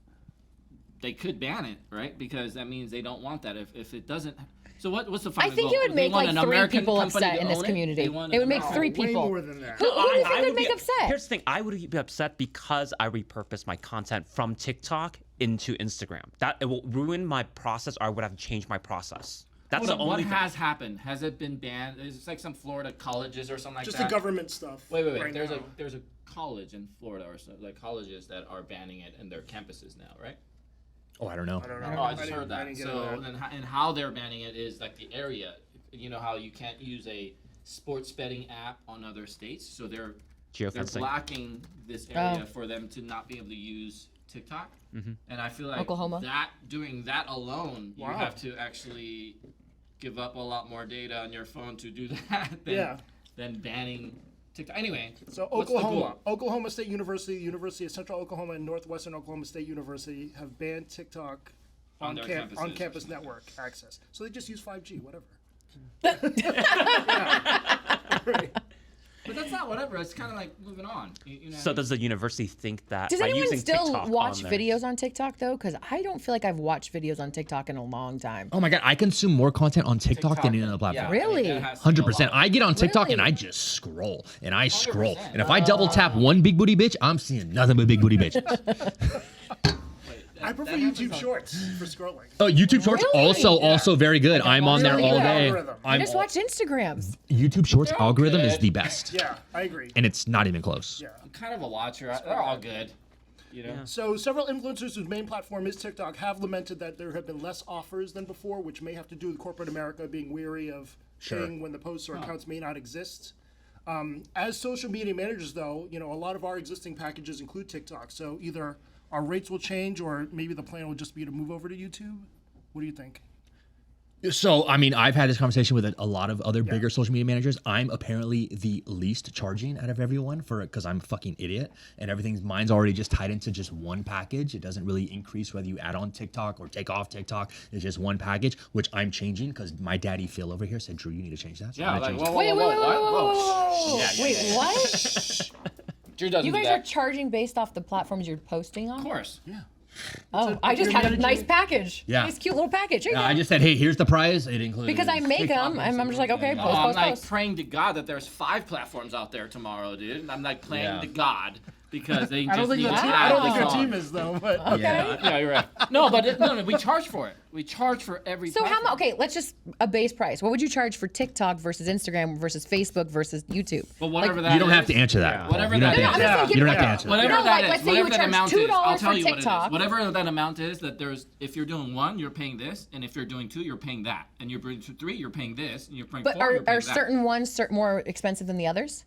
they could ban it, right? Because that means they don't want that. If it doesn't, so what's the final I think goal? it would They make want like an 3 American people company upset to in this own it? community. They want It would an make American- 3 Way people. more than that. Who do you think I would would make be- upset? Here's the thing: I would be upset because I repurposed my content from TikTok into Instagram. That it will ruin my process, or I would have changed my process. That's Hold the on, only what thing. has happened? Has it been banned? Is it like some Florida colleges or something like Just that? the government stuff. Wait. right there's now. a college in Florida or so, like colleges that are banning it in their campuses now, right? Oh, I don't know. I don't know. Oh, I just didn't- heard I that. didn't get So that. then, and how they're banning it is like the area. You know how you can't use a sports betting app on other states, so they're Geofencing. blocking this area for them to not be able to use TikTok. And I feel like Oklahoma? doing that alone, you Wow. have to actually give up a lot more data on your phone to do that than, Yeah. than banning TikTok. Anyway, So what's the Oklahoma, goal? Oklahoma State University, University of Central Oklahoma, and Northwestern Oklahoma State University have banned TikTok On their campuses on or campus something. network access. So they just use 5G, whatever. But that's not whatever. It's kind of like moving on. You know So does the university think that Does by anyone using still TikTok watch on there- videos on TikTok though? Because I don't feel like I've watched videos on TikTok in a long time. Oh my God, I consume more content on TikTok than any other platform. Really? 100%. I get on TikTok and Really? I just scroll and I scroll. And if I double tap one big booty bitch, I'm seeing nothing but big booty bitches. I prefer YouTube Shorts for scrolling. Oh, YouTube Shorts Really? also very good. I'm on there Really all good day. algorithm. I just watched Instagram. YouTube Shorts They're all algorithm is good. the best. Yeah, I agree. And it's not even close. Yeah. I'm kind of a watcher. They're all good. You know. So several influencers whose main platform is TikTok have lamented that there have been less offers than before, which may have to do with corporate America being weary of paying when the posts or accounts may not exist. As social media managers, though, a lot of our existing packages include TikTok. So either our rates will change, or maybe the plan will just be to move over to YouTube. What do you think? So, I mean, I've had this conversation with a lot of other bigger social media managers. I'm apparently the least charging out of everyone because I'm a fucking idiot and mine's already just tied into just one package. It doesn't really increase whether you add on TikTok or take off TikTok. It's just one package, which I'm changing because my daddy Phil over here said, Drew, you need to change that. So Yeah, I'm gonna like, change whoa, it. whoa, whoa, whoa, whoa. Wait, what? Drew doesn't You do guys that. are charging based off the platforms you're posting on? Of course. Yeah. Oh, I just you're had a nice managing- package. Yeah. Nice, cute little package. Here you I go. just said, hey, here's the price. It includes Because I make them, and I'm just like, okay, post, I'm post, like post. praying to God that there's 5 platforms out there tomorrow, dude. And I'm like praying to God because they I don't just think need the to team, add I don't think this your on. team is though, but Okay. Yeah, you're right. No, but no, we charge for it. We charge for every. So how platform. much? Okay, let's just a base price. What would you charge for TikTok versus Instagram versus Facebook versus YouTube? But whatever that You don't is, have to answer that. Paul. Whatever You don't that have to is. answer I'm that. just You don't have to thinking- answer that. Whatever No, that like, is, let's say you whatever would that charge amount is, $2 I'll for tell you what it TikTok. is. Whatever that amount is, that there's, if you're doing 1, you're paying this, and if you're doing 2, you're paying that, and you're doing 3, you're paying this, and you're paying But 4, you're are paying that. certain ones more expensive than the others?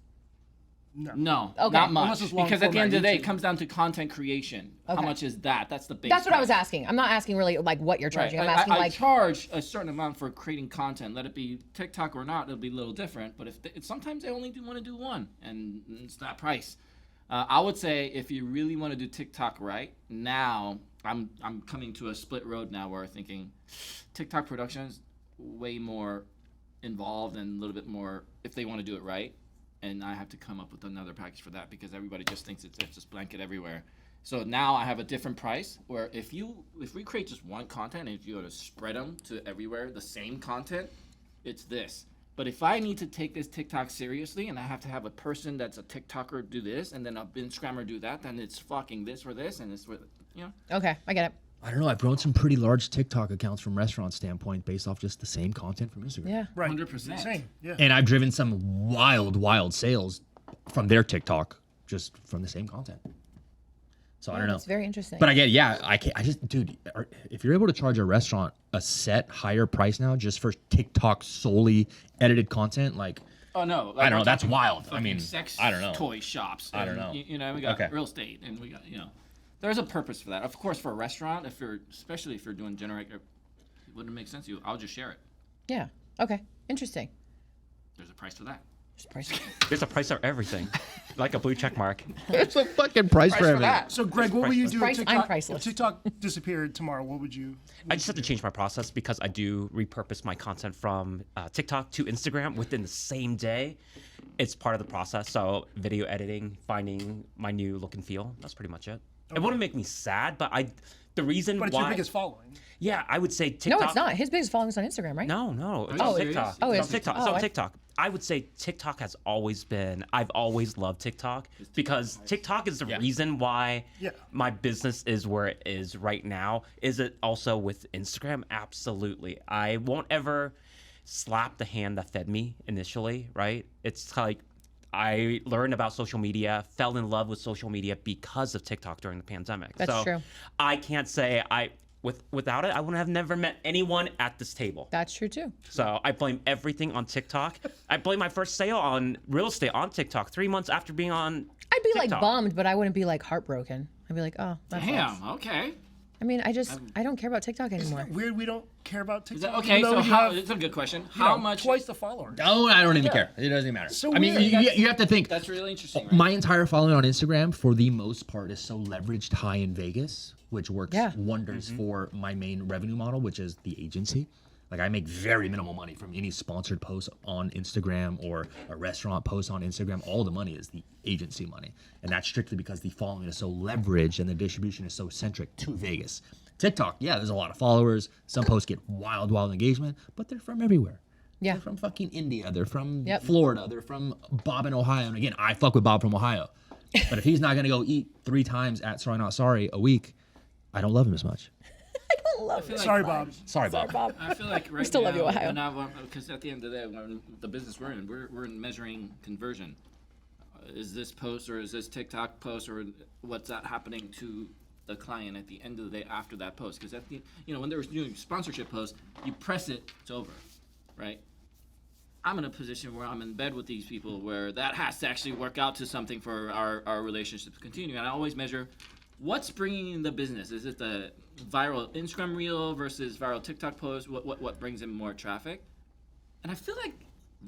No, Okay. not Unless much. it's long Because at the end of the day, format it comes down to content creation. How Okay. much is that? That's the base. That's what I was price. asking. I'm not asking really like what you're charging. Right. I'm asking I like charge a certain amount for creating content. Let it be TikTok or not, it'll be a little different. But if sometimes they only want to do one, and it's that price. I would say if you really want to do TikTok right now, I'm coming to a split road now where I'm thinking TikTok production is way more involved and a little bit more if they want to do it right. And I have to come up with another package for that because everybody just thinks it's just blanket everywhere. So now I have a different price where if we create just one content and if you go to spread them to everywhere, the same content, it's this. But if I need to take this TikTok seriously and I have to have a person that's a TikToker do this and then a Instagrammer do that, then it's fucking this or this and it's with, you know. okay, I get it. I don't know. I've grown some pretty large TikTok accounts from restaurant standpoint based off just the same content from Instagram. Yeah. right, 100%. Same, yeah. And I've driven some wild sales from their TikTok just from the same content. So I don't know. It's very interesting. But I get, dude, if you're able to charge a restaurant a set higher price now just for TikTok solely edited content, like, Oh no! I don't know, we're that's talking wild. I fucking mean, sex I don't know. toy shops. I don't and, know. You know, we got Okay. real estate, and we got there's a purpose for that. Of course, for a restaurant, especially if you're doing generic, it wouldn't make sense to you. I'll just share it. yeah. Okay. Interesting. There's a price for that. Just price. There's a price for everything, like a blue check mark. it's a fucking price for everything. So Greg, what will you do if Price- I'm TikTok, priceless. if TikTok disappeared tomorrow? What would you? I just have to change my process because I do repurpose my content from TikTok to Instagram within the same day. It's part of the process. So video editing, finding my new look and feel. That's pretty much it. It wouldn't make me sad, but the reason But it's why. your biggest following. Yeah, I would say TikTok. No, it's not. His biggest following is on Instagram, right? No, it's you on serious? TikTok. Oh, it's it's on TikTok. oh, It's on I- TikTok. I would say TikTok has always been. I've always loved TikTok because TikTok is the reason why Yeah. my business is where it is right now. Is it also with Instagram? Absolutely. I won't ever slap the hand that fed me initially. Right? It's like I learned about social media, fell in love with social media because of TikTok during the pandemic. That's so true. I can't say without it, I would have never met anyone at this table. That's true too. So I blame everything on TikTok. I blame my first sale on real estate on TikTok 3 months after being on. I'd be like TikTok. bummed, but I wouldn't be like heartbroken. I'd be like, oh, that sucks. Damn. Okay. I mean, I don't care about TikTok anymore. Weird, we don't care about Is TikTok. that, okay. even though So you how? have, It's a good question. you How know, much? Twice the followers. No, I don't even care. It doesn't even matter. So I mean, weird. you have to think. That's really interesting. Right? My entire following on Instagram, for the most part, is so leveraged high in Vegas, which works Yeah. wonders for my main revenue model, which is the agency. Like I make very minimal money from any sponsored post on Instagram or a restaurant post on Instagram. All the money is the agency money. And that's strictly because the following is so leveraged and the distribution is so centric to Vegas. TikTok, yeah, there's a lot of followers. Some posts get wild engagement, but they're from everywhere. Yeah. They're from fucking India. They're from Yep. Florida. They're from Bob in Ohio. And again, I fuck with Bob from Ohio. But if he's not going to go eat 3 times at Sorry Not Sorry a week, I don't love him as much. I feel like- Sorry, Bob. Sorry, Bob. Bob. I feel like right still love you, Ohio. Because at the end of the day, when the business we're in, we're measuring conversion. Is this post or is this TikTok post or what's that happening to the client at the end of the day after that post? Because at the when there's doing sponsorship posts, you press it, it's over, right? I'm in a position where I'm in bed with these people where that has to actually work out to something for our relationship to continue. And I always measure what's bringing in the business? Is it the viral Instagram reel versus viral TikTok post? What brings in more traffic? And I feel like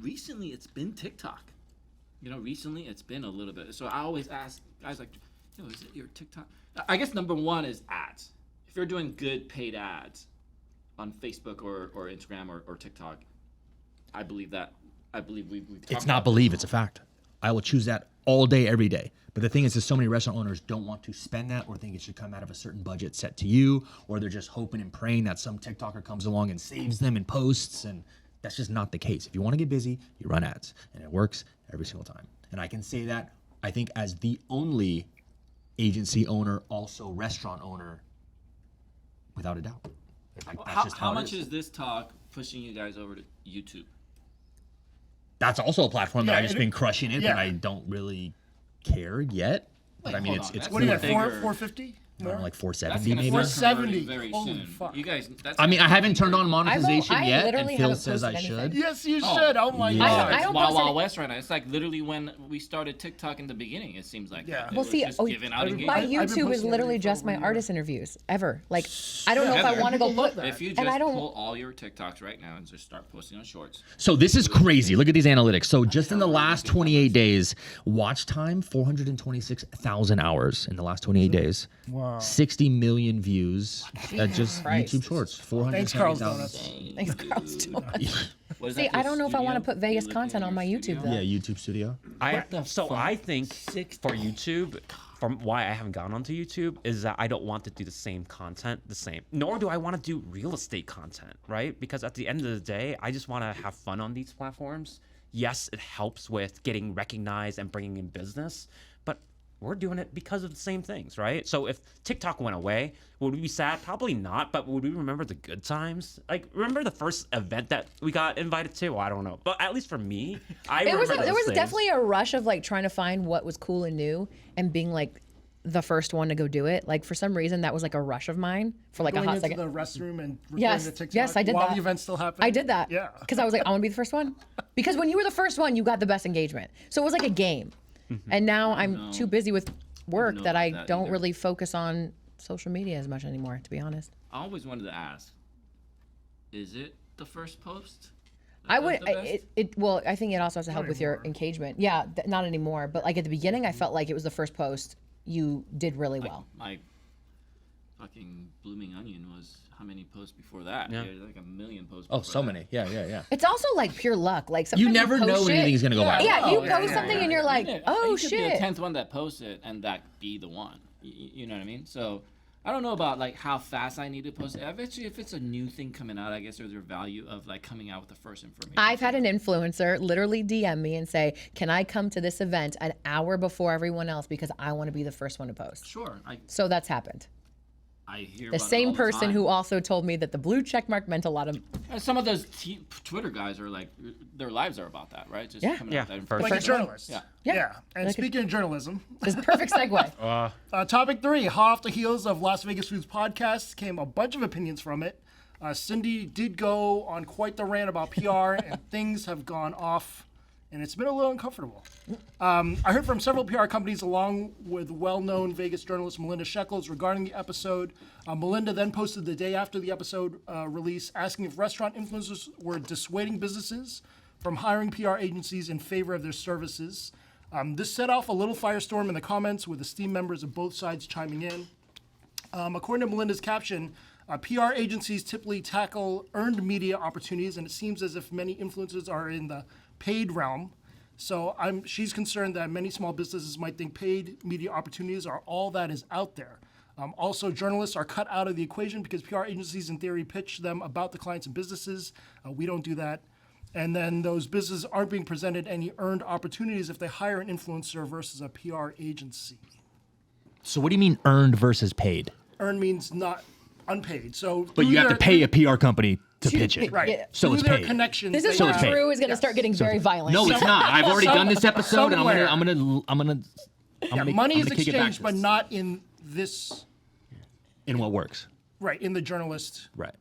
recently it's been TikTok. Recently it's been a little bit. So I always ask guys like, is it your TikTok? I guess number one is ads. If you're doing good paid ads on Facebook or Instagram or TikTok, I believe we've It's not believe, it's a fact. I will choose that all day, every day. But the thing is so many restaurant owners don't want to spend that or think it should come out of a certain budget set to you, or they're just hoping and praying that some TikToker comes along and saves them and posts, and that's just not the case. If you want to get busy, you run ads, and it works every single time. And I can say that, I think, as the only agency owner, also restaurant owner, without a doubt. Like, that's just how it much is this talk pushing you guys over to YouTube? That's also a platform that I've just been crushing it, Yeah. but I don't really care yet. But I mean, hold on, it's that's What do you cool. got? bigger. 450? I don't know, like That's 470 gonna maybe. start 470. converting very Holy soon. fuck. You guys, that's I mean, I haven't turned on monetization I yet, and literally Phil haven't says I posted should. anything. Yes, you should. Oh my yeah. god. I don't Wild post Wild any- West right now. It's like literally when we started TikTok in the beginning. It seems like Yeah. it Well, was see, just giving out my engagement. I've been YouTube is posting literally everything just for my a year. artist interviews ever. Like, I don't know if I Heather, want to go people love put. that. If you and just I don't. pull all your TikToks right now and just start posting on Shorts, So this is crazy. Look at these analytics. So just in the last 28 days, watch time 426,000 hours in the last 28 days. Wow. 60 million views. That's just Christ. YouTube Shorts. Thanks, Carl's 470,000. Donuts. Thanks, Carl's Donuts. what is See, that, I your don't know if I want to studio? put Vegas You live content in on my your YouTube studio? though. Yeah, YouTube Studio. I think for YouTube, from why I haven't gone onto YouTube, is that I don't want to do the same content the same. Nor do I want to do real estate content, right? Because at the end of the day, I just want to have fun on these platforms. Yes, it helps with getting recognized and bringing in business, but we're doing it because of the same things, right? So if TikTok went away, would we be sad? Probably not, but would we remember the good times? Like, remember the first event that we got invited to? Well, I don't know. But at least for me, I There remember was those things. definitely a rush of like trying to find what was cool and new and being like the first one to go do it. Like for some reason that was like a rush of mine for like Going a hot into second. the restroom and recording Yes, the TikTok yes, I did while that. the event's still happening. I did that. Yeah. Because I was like, I want to be the first one. Because when you were the first one, you got the best engagement. So it was like a game. And now I'm too busy with work know that I about that don't either. really focus on social media as much anymore, to be honest. I always wanted to ask: is it the first post? I That's would, the best? well, I think it also has to help with your anymore. engagement. Yeah, not anymore. But like at the beginning, I felt like it was the first post you did really well. My fucking blooming onion was how many posts before that? Yeah. Like a million posts. Oh, before so that. many. Yeah. It's also like pure luck. Like sometimes You never post know when shit- anything's gonna go viral. Yeah, you Oh, yeah, post yeah, something yeah. and you're like, Yeah, oh you could be the shit. 10th one that posted and that be the one. You know what I mean? So I don't know about like how fast I need to post it. Eventually, if it's a new thing coming out, I guess there's a value of like coming out with the first information. I've had an influencer literally DM me and say, can I come to this event an hour before everyone else because I want to be the first one to post? Sure, So that's happened. I hear The about it same all the person time. who also told me that the blue check mark meant a lot of. And some of those Twitter guys are like their lives are about that, right? Just Yeah. coming Yeah, out with that for Like a information. journalist. Yeah. Yeah. And Like a- speaking of journalism, This is a perfect segue. topic 3, hot off the heels of Las Vegas Foods podcast, came a bunch of opinions from it. Cindy did go on quite the rant about PR, and things have gone off, and it's been a little uncomfortable. I heard from several PR companies, along with well-known Vegas journalist Melinda Shekels, regarding the episode. Melinda then posted the day after the episode release, asking if restaurant influencers were dissuading businesses from hiring PR agencies in favor of their services. This set off a little firestorm in the comments, with esteemed members of both sides chiming in. According to Melinda's caption, PR agencies typically tackle earned media opportunities, and it seems as if many influencers are in the paid realm. So she's concerned that many small businesses might think paid media opportunities are all that is out there. Also, journalists are cut out of the equation because PR agencies, in theory, pitch them about the clients and businesses. We don't do that. And then those businesses aren't being presented any earned opportunities if they hire an influencer versus a PR agency. So what do you mean earned versus paid? Earned means not unpaid. So, But you have to pay a PR company to To pitch it. right. Yeah. So through it's their paid. connections. This is they where it's paid. Drew is going to start getting very violent. No, it's not. I've already done this episode, and somewhere. I'm gonna money is kick it back exchanged, to but this. not in this, in what works. right, in the journalist Right.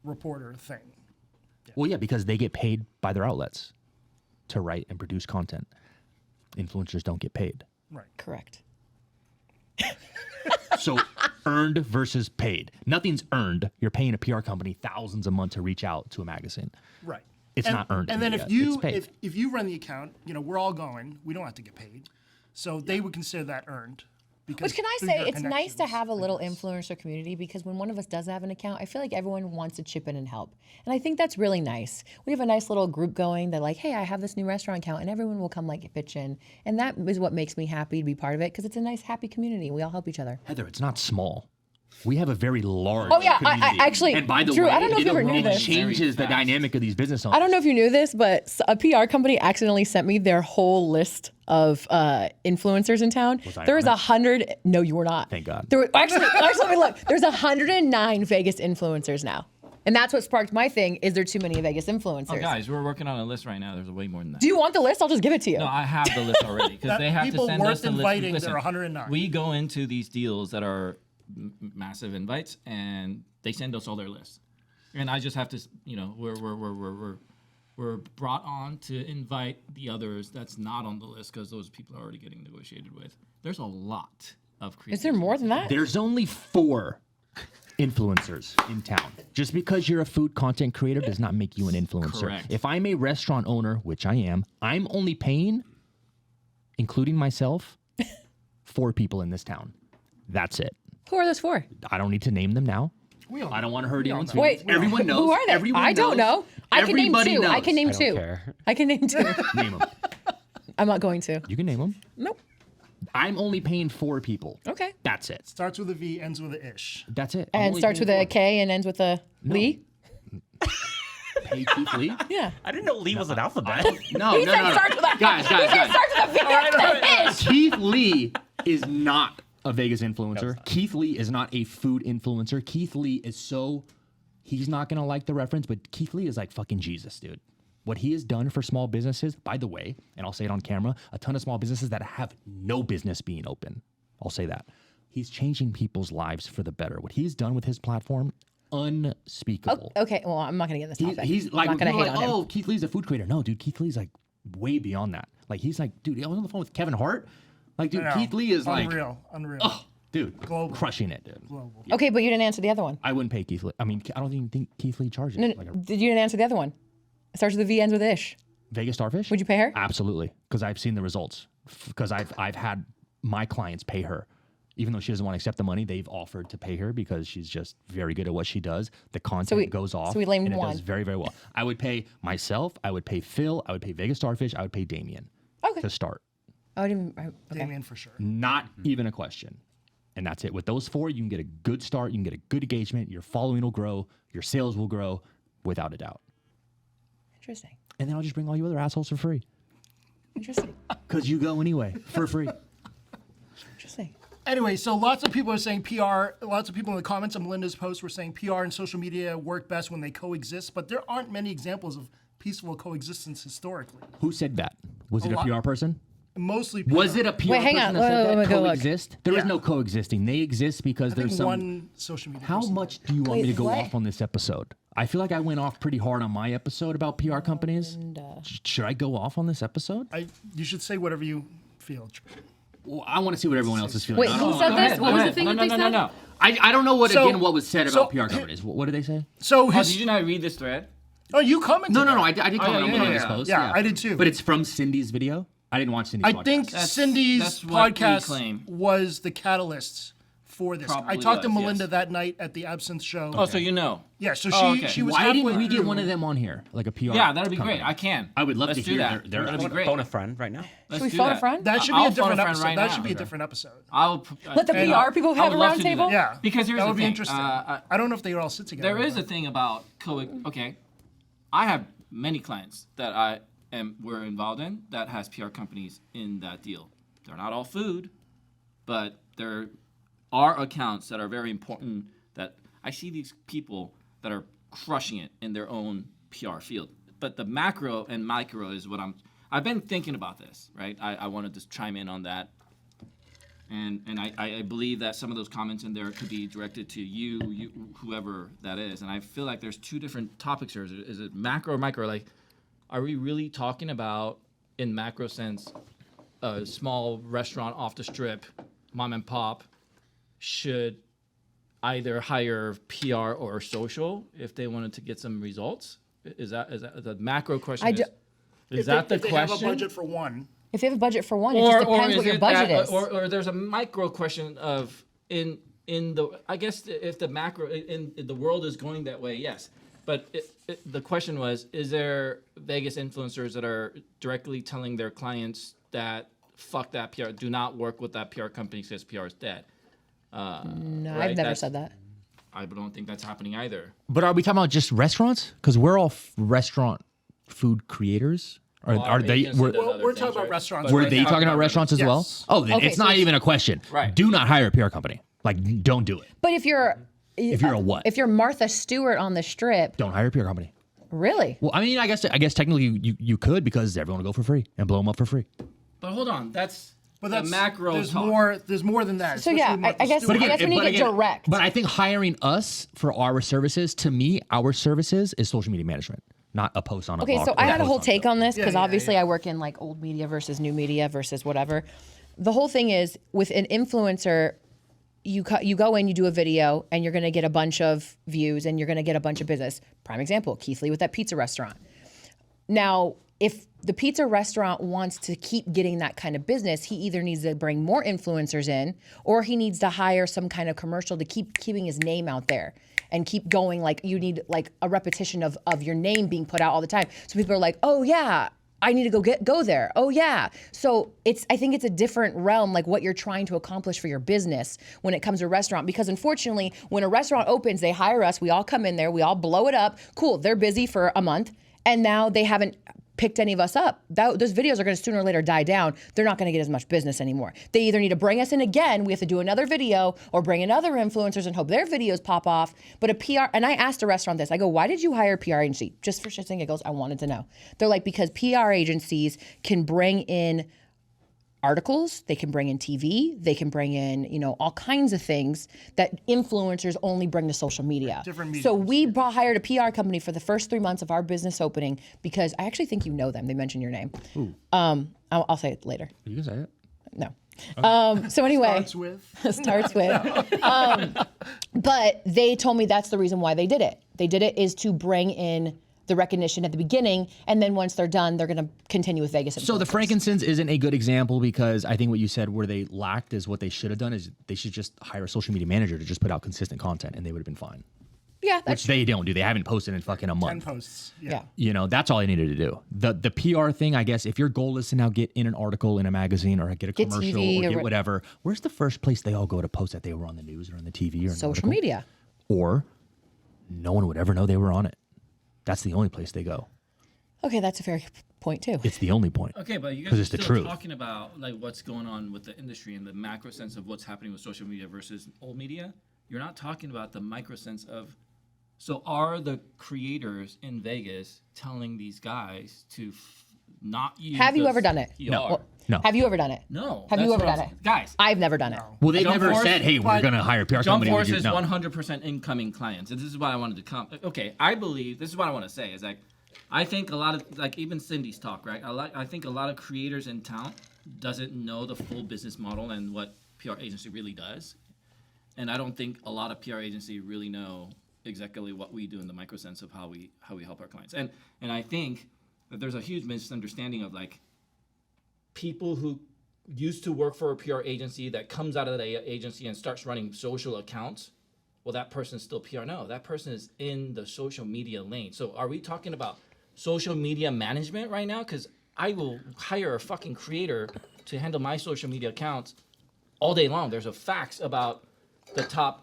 reporter thing. Well, yeah, because they get paid by their outlets to write and produce content. Influencers don't get paid. Right. Correct. So earned versus paid. Nothing's earned. You're paying a PR company thousands a month to reach out to a magazine. Right. It's not earned. And then yet. if you It's paid. if you run the account, we're all going. We don't have to get paid, so they would consider that earned. Because Which can I through say, your it's nice to connections, have a I little guess. influencer community because when one of us does have an account, I feel like everyone wants to chip in and help. And I think that's really nice. We have a nice little group going that like, hey, I have this new restaurant account and everyone will come like pitch in. And that is what makes me happy to be part of it because it's a nice, happy community. We all help each other. Heather, it's not small. We have a very large Oh, yeah, I community. actually- and by the Drew, way, I don't know if you ever knew it this. changes the Very fast. dynamic of these business owners. I don't know if you knew this, but a PR company accidentally sent me their whole list of influencers in town. Was I There was on it? 100. No, you were not. Thank God. There were, actually, let me look. There's 109 Vegas influencers now, and that's what sparked my thing. Is there too many Vegas influencers? Oh, guys, we're working on a list right now. There's way more than that. Do you want the list? I'll just give it to you. No, I have the list already because That they have to people send worth us the list. inviting, Listen, there are 109. We go into these deals that are massive invites, and they send us all their lists, and I just have to, we're brought on to invite the others that's not on the list because those people are already getting negotiated with. There's a lot of creators. Is there more than that? There's only 4 influencers in town. Just because you're a food content creator does not make you an influencer. Correct. If I'm a restaurant owner, which I am, I'm only paying, including myself, 4 people in this town. That's it. Who are those for? I don't need to name them now. We all I don't want to hurt We all anyone's know. feelings. Wait, Everyone knows. Who are they? Everyone I don't knows. know. I can name Everybody 2. I knows. can name I don't 2. care. I can name 2. Name them. I'm not going to. You can name them. Nope. I'm only paying 4 people. Okay. That's it. Starts with a V, ends with a ish. That's it. I'm And only starts paying with a 4. K and ends with a Lee. Pay Keith Lee? Yeah. I didn't know Lee was an alphabet. No, He no, said no, no. starts with a. Guys, He said starts with a V. That's the ish. Keith Lee is not a Vegas influencer. Keith Lee is not a food influencer. Keith Lee is so, he's not going to like the reference, but Keith Lee is like fucking Jesus, dude. What he has done for small businesses, by the way, and I'll say it on camera, a ton of small businesses that have no business being open. I'll say that. He's changing people's lives for the better. What he's done with his platform, unspeakable. Okay, well, I'm not going to get in this topic. He's like, I'm not going to people hate are on like, him. oh, Keith Lee's a food creator. No, dude, Keith Lee's like way beyond that. Like, he's like, dude, I was on the phone with Kevin Hart. Like, dude, I know. Keith Lee is like, Unreal. dude, Global. crushing it, dude. Okay, but you didn't answer the other one. I wouldn't pay Keith Lee. I mean, I don't even think Keith Lee charges. No, Like a you didn't answer the other one. It starts with a V, ends with ish. Vegas Starfish. Would you pay her? Absolutely, because I've seen the results. Because I've had my clients pay her. Even though she doesn't want to accept the money, they've offered to pay her because she's just very good at what she does. The content goes off. so we named and it one. does very, very well. I would pay myself. I would pay Phil. I would pay Vegas Starfish. I would pay Damien Okay. to start. Oh, I didn't. Okay. Damien for sure. Not even a question. And that's it. With those 4, you can get a good start. You can get a good engagement. Your following will grow. Your sales will grow without a doubt. Interesting. And then I'll just bring all you other assholes for free. Interesting. Because you go anyway for free. Interesting. Anyway, so lots of people are saying PR. Lots of people in the comments of Melinda's post were saying PR and social media work best when they coexist, but there aren't many examples of peaceful coexistence historically. Who said that? Was it a lot- PR person? Mostly PR. Was it a PR Wait, hang person on. that said Wait, that? go look. Coexist? There is Yeah. no coexisting. They exist because I think there's some. one social media How person. much do you want me to Wait, go what? off on this episode? I feel like I went off pretty hard on my episode about PR companies. Should I go off on this episode? You should say whatever you feel. Well, I want to see what everyone else is feeling. Wait, I who don't- said Go this? ahead, What go was the ahead. thing No, that they no, no, said? no. I don't know what So- again what was said so- about PR companies. What did they say? So Oh, his, did you not read this thread? oh, you commented. No, on I it. did comment on yeah, Melinda's yeah. post. Yeah, I did too. But it's from Cindy's video. I didn't watch Cindy's I podcast. think Cindy's that's what we podcast claim. was the catalyst for this. I Probably talked to was, Melinda yes. that night at the Absinthe show. Oh, so you know. Yeah, so Oh, she okay. she was Why halfway didn't we get through. one of them on here, like a PR? Yeah, that'd be company? great. I can. I would love Let's to do hear that. their That'd be great. Phone a friend right now. Let's we do phone a that. friend? That should be I'll a phone different friend episode. right That now. should be a different episode. Let the PR people have a round table? Yeah, Because here's that the would be thing. interesting. I don't know if they all sit together. There is a but- thing about okay. I have many clients that we're involved in that has PR companies in that deal. They're not all food, but there are accounts that are very important that I see these people that are crushing it in their own PR field. But the macro and micro is what I've been thinking about this, right? I wanted to chime in on that. And I believe that some of those comments in there could be directed to you, whoever that is. And I feel like there's 2 different topics here. Is it macro or micro? Like, are we really talking about, in macro sense, a small restaurant off the strip, mom and pop, should either hire PR or social if they wanted to get some results? Is that the macro question? Is that the if they question? have a budget for one. If you have a budget for one, it just depends is what your it budget that- is. Or there's a micro question of in the, I guess if the macro in the world is going that way, yes. But the question was, is there Vegas influencers that are directly telling their clients that fuck that PR, do not work with that PR company because PR is dead? No, right? I've never said that. I don't think that's happening either. But are we talking about just restaurants? Because we're all restaurant food creators. Are they? agents Were, and other Well, we're things, talking about right? restaurants. But were we're they talking about restaurants as well? Yes. Oh, then Okay, it's so not it's- even a question. Right. Do not hire a PR company. Like, don't do it. But if you're a what? If you're Martha Stewart on the Strip, Don't hire a PR company. really? Well, I mean, I guess technically you could because everyone will go for free and blow them up for free. But hold on, that's But the that's macro There's talk. more. There's more than that. So especially yeah, Martha I guess Stewart. I guess we need to get direct. But I think hiring us for our services, to me, our services is social media management, not a post on a Okay, blog so or I had a post whole on take social. on this because Yeah, obviously I work in like old media versus new media versus whatever. The whole thing is with an influencer, you go in, you do a video, and you're going to get a bunch of views and you're going to get a bunch of business. Prime example, Keith Lee with that pizza restaurant. Now, if the pizza restaurant wants to keep getting that kind of business, he either needs to bring more influencers in or he needs to hire some kind of commercial to keep keeping his name out there and keep going. Like you need like a repetition of your name being put out all the time. So people are like, oh yeah, I need to go there. Oh yeah. So I think it's a different realm, like what you're trying to accomplish for your business when it comes to a restaurant. Because unfortunately, when a restaurant opens, they hire us, we all come in there, we all blow it up. Cool, they're busy for a month. And now they haven't picked any of us up. Those videos are going to sooner or later die down. They're not going to get as much business anymore. They either need to bring us in again, we have to do another video, or bring in other influencers and hope their videos pop off. But a PR, and I asked a restaurant this, I go, why did you hire a PR agency? Just for shits and giggles, I wanted to know. They're like, because PR agencies can bring in articles, they can bring in TV, they can bring in, all kinds of things that influencers only bring to social media. Different mediums. So we hired a PR company for the first 3 months of our business opening because I actually think you know them. They mentioned your name. I'll say it later. You can say it. No. So anyway, Starts with. but they told me that's the reason why they did it. They did it is to bring in the recognition at the beginning, and then once they're done, they're going to continue with Vegas. So the Frankincense isn't a good example because I think what you said where they lacked is what they should have done is they should just hire a social media manager to just put out consistent content and they would have been fine. Yeah, Which they don't do. They haven't posted in fucking a 10 month. posts. yeah. That's all they needed to do. The PR thing, I guess, if your goal is to now get in an article in a magazine or get a Get commercial TV or or get what- whatever, where's the first place they all go to post that they were on the news or on the TV or an Social article? media. Or no one would ever know they were on it. That's the only place they go. Okay, that's a fair point too. It's the only point. Okay, but you guys 'Cause are it's the still truth. talking about like what's going on with the industry and the macro sense of what's happening with social media versus old media. You're not talking about the micro sense of. So are the creators in Vegas telling these guys to not use? Have you the ever done it? PR? No. No. Have you ever done it? No. Have you that's ever what I'm done saying. it? Guys? I've never done it. Well, they've Jump never Force- said, hey, we're going to hire a PR Jump company. Force We is do- no. 100% incoming clients. And this is what I wanted to come. Okay, I believe this is what I want to say is like, I think a lot of like even Cindy's talk, right? I think a lot of creators in town doesn't know the full business model and what PR agency really does, and I don't think a lot of PR agency really know exactly what we do in the micro sense of how we help our clients. And I think that there's a huge misunderstanding of like people who used to work for a PR agency that comes out of the agency and starts running social accounts. Well, that person's still PR. No, that person is in the social media lane. So are we talking about social media management right now? Because I will hire a fucking creator to handle my social media accounts all day long. There's a fax about the top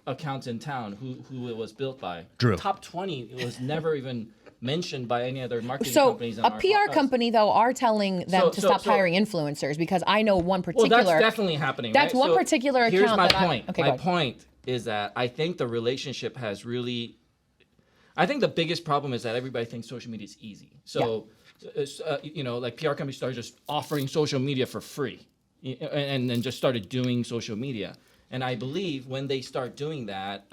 accounts in town, who it was built by. Drew. Top 20 it was never even mentioned by any other marketing So companies. a PR company though are telling them to stop hiring influencers because I know one Well, particular. that's definitely happening. That's right? one So particular Here's account my that I- point. okay, go My ahead. point is that I think the relationship has really. I think the biggest problem is that everybody thinks social media is easy. So, like PR companies started just offering social media for free, and then just started doing social media. And I believe when they start doing that,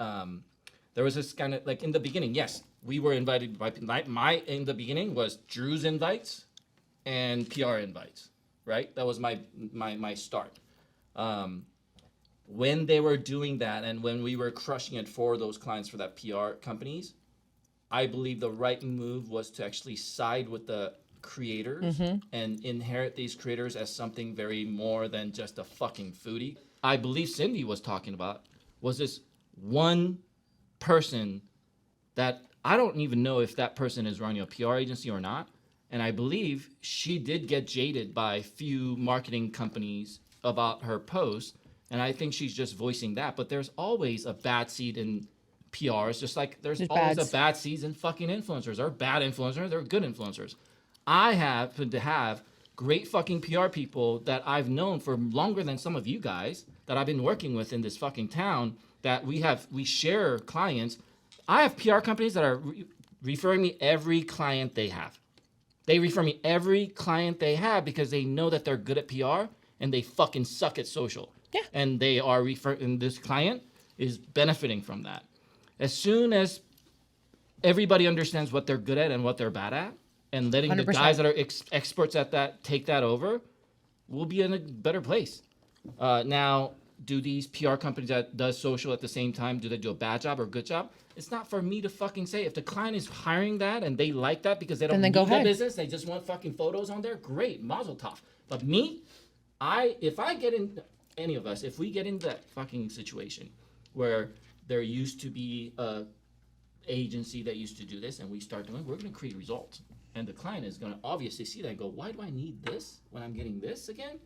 there was this kind of like in the beginning. Yes, we were invited by my in the beginning was Drew's invites and PR invites. Right, that was my start. when they were doing that and when we were crushing it for those clients for that PR companies, I believe the right move was to actually side with the creators and inherit these creators as something very more than just a fucking foodie. I believe Cindy was talking about was this one person that I don't even know if that person is running a PR agency or not. And I believe she did get jaded by a few marketing companies about her post. And I think she's just voicing that. But there's always a bad seed in PRs, just like there's always bads. a bad seed in fucking influencers. There are bad influencers, there are good influencers. I happen to have great fucking PR people that I've known for longer than some of you guys that I've been working with in this fucking town that we share clients. I have PR companies that are referring me every client they have. They refer me every client they have because they know that they're good at PR and they fucking suck at social. Yeah. And they are and this client is benefiting from that. As soon as everybody understands what they're good at and what they're bad at, and letting 100%. the guys that are experts at that take that over, we'll be in a better place. Now, do these PR companies that does social at the same time, do they do a bad job or a good job? It's not for me to fucking say. If the client is hiring that and they like that because they don't Then need go the ahead. business, they just want fucking photos on there, great, mazel tov. But me, if I get in, any of us, if we get into that fucking situation where there used to be a agency that used to do this and we start doing, we're going to create results. And the client is going to obviously see that and go, why do I need this when I'm getting this again?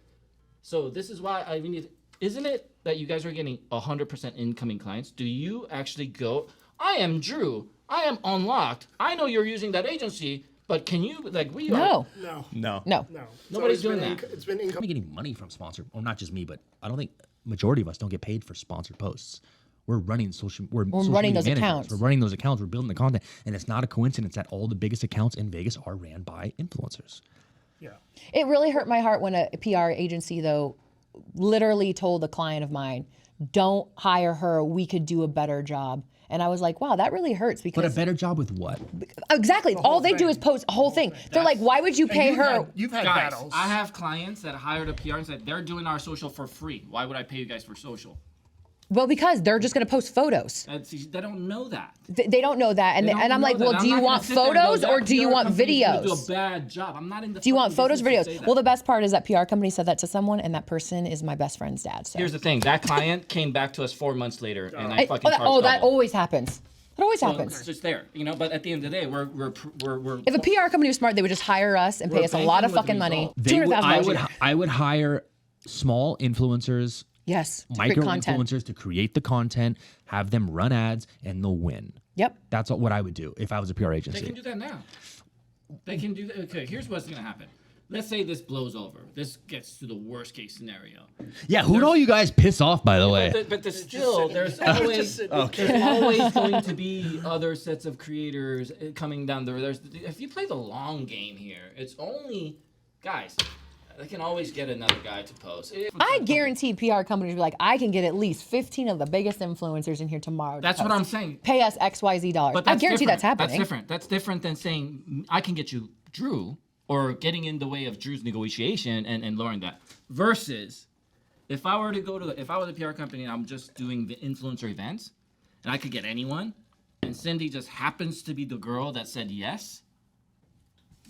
So this is why I mean, isn't it that you guys are getting 100% incoming clients? Do you actually go, I am Drew, I am Unlocked, I know you're using that agency, but can you, like we are. No. No. No. Nobody's it's doing been that. It's been income. I'm getting money from sponsored, or not just me, but I don't think majority of us don't get paid for sponsored posts. We're running social. We're social running media those managers. accounts. We're running those accounts. We're building the content, and it's not a coincidence that all the biggest accounts in Vegas are ran by influencers. Yeah. It really hurt my heart when a PR agency, though, literally told a client of mine, don't hire her. We could do a better job. And I was like, wow, that really hurts because But a better job with what? exactly all they do thing. is post a whole thing. They're like, why would you pay her? You've had Guys, battles. I have clients that hired a PR and said, they're doing our social for free. Why would I pay you guys for social? Well, because they're just going to post photos. They don't know that. They don't know that. And, They don't and I'm know like, that. well, I'm do you not gonna want sit there and go, photos "That or do you PR want company's gonna videos? Do a bad job. I'm not in the. Do you want fucking photos, business to videos? say that. Well, the best part is that PR company said that to someone, and that person is my best friend's dad. So. Here's the thing. That client came back to us 4 months later, and I fucking charged that double. always happens. That always So happens. it's just there, you know. But at the end of the day, we're If a PR company was smart, they would just hire us and pay We're us a lot of banking with fucking money. results. $200,000. I would hire small influencers, Yes. to create micro content. influencers to create the content, have them run ads, and they'll win. Yep. That's what I would do if I was a PR They agency. can do that now. They can do that. Okay, here's what's gonna happen. Let's say this blows over. This gets to the worst case scenario. Yeah, who do all you guys piss off, by the way? But there's still there's always going to be other sets of creators coming down there. If you play the long game here, it's only guys. They can always get another guy to post. I guarantee PR companies will be like, I can get at least 15 of the biggest influencers in here tomorrow. to That's what post. I'm saying. Pay us XYZ dollars. But I that's guarantee different. that's happening. That's different. That's different than saying I can get you Drew or getting in the way of Drew's negotiation and lowering that. Versus if I were to go to if I was a PR company and I'm just doing the influencer events and I could get anyone and Cindy just happens to be the girl that said yes,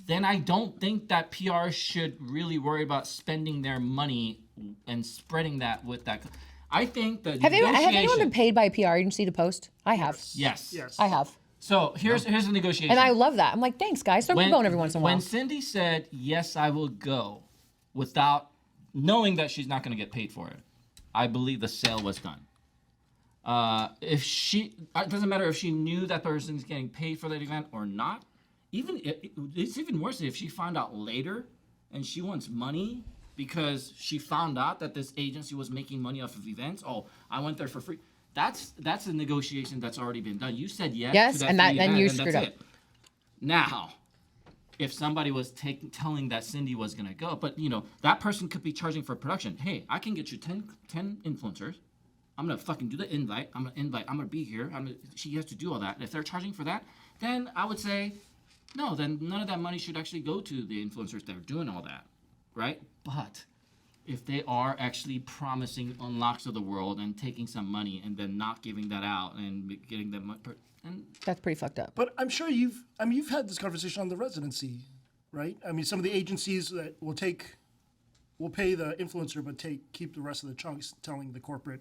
then I don't think that PR should really worry about spending their money and spreading that with that. I think the Have anyone negotiation. been paid by a PR agency to post? I have. Yes. Yes. I have. So here's the negotiation. And I love that. I'm like, thanks, guys. Throw me a bone every once in a while. When Cindy said, yes, I will go, knowing that she's not going to get paid for it, I believe the sale was done. It doesn't matter if she knew that person's getting paid for that event or not. It's even worse if she found out later and she wants money because she found out that this agency was making money off of events. Oh, I went there for free. That's a negotiation that's already been done. You said yes. Yes, to that and free then event, you and screwed that's up. it. Now, if somebody was telling that Cindy was gonna go, but that person could be charging for production. Hey, I can get you 10 influencers. I'm gonna fucking do the invite. I'm gonna be here. She has to do all that. And if they're charging for that, then I would say, no. Then none of that money should actually go to the influencers that are doing all that, right? But if they are actually promising unlocks of the world and taking some money and then not giving that out and getting them, and That's pretty fucked up. But I'm sure you've had this conversation on the residency, right? I mean, some of the agencies that will pay the influencer, but keep the rest of the chunks, telling the corporate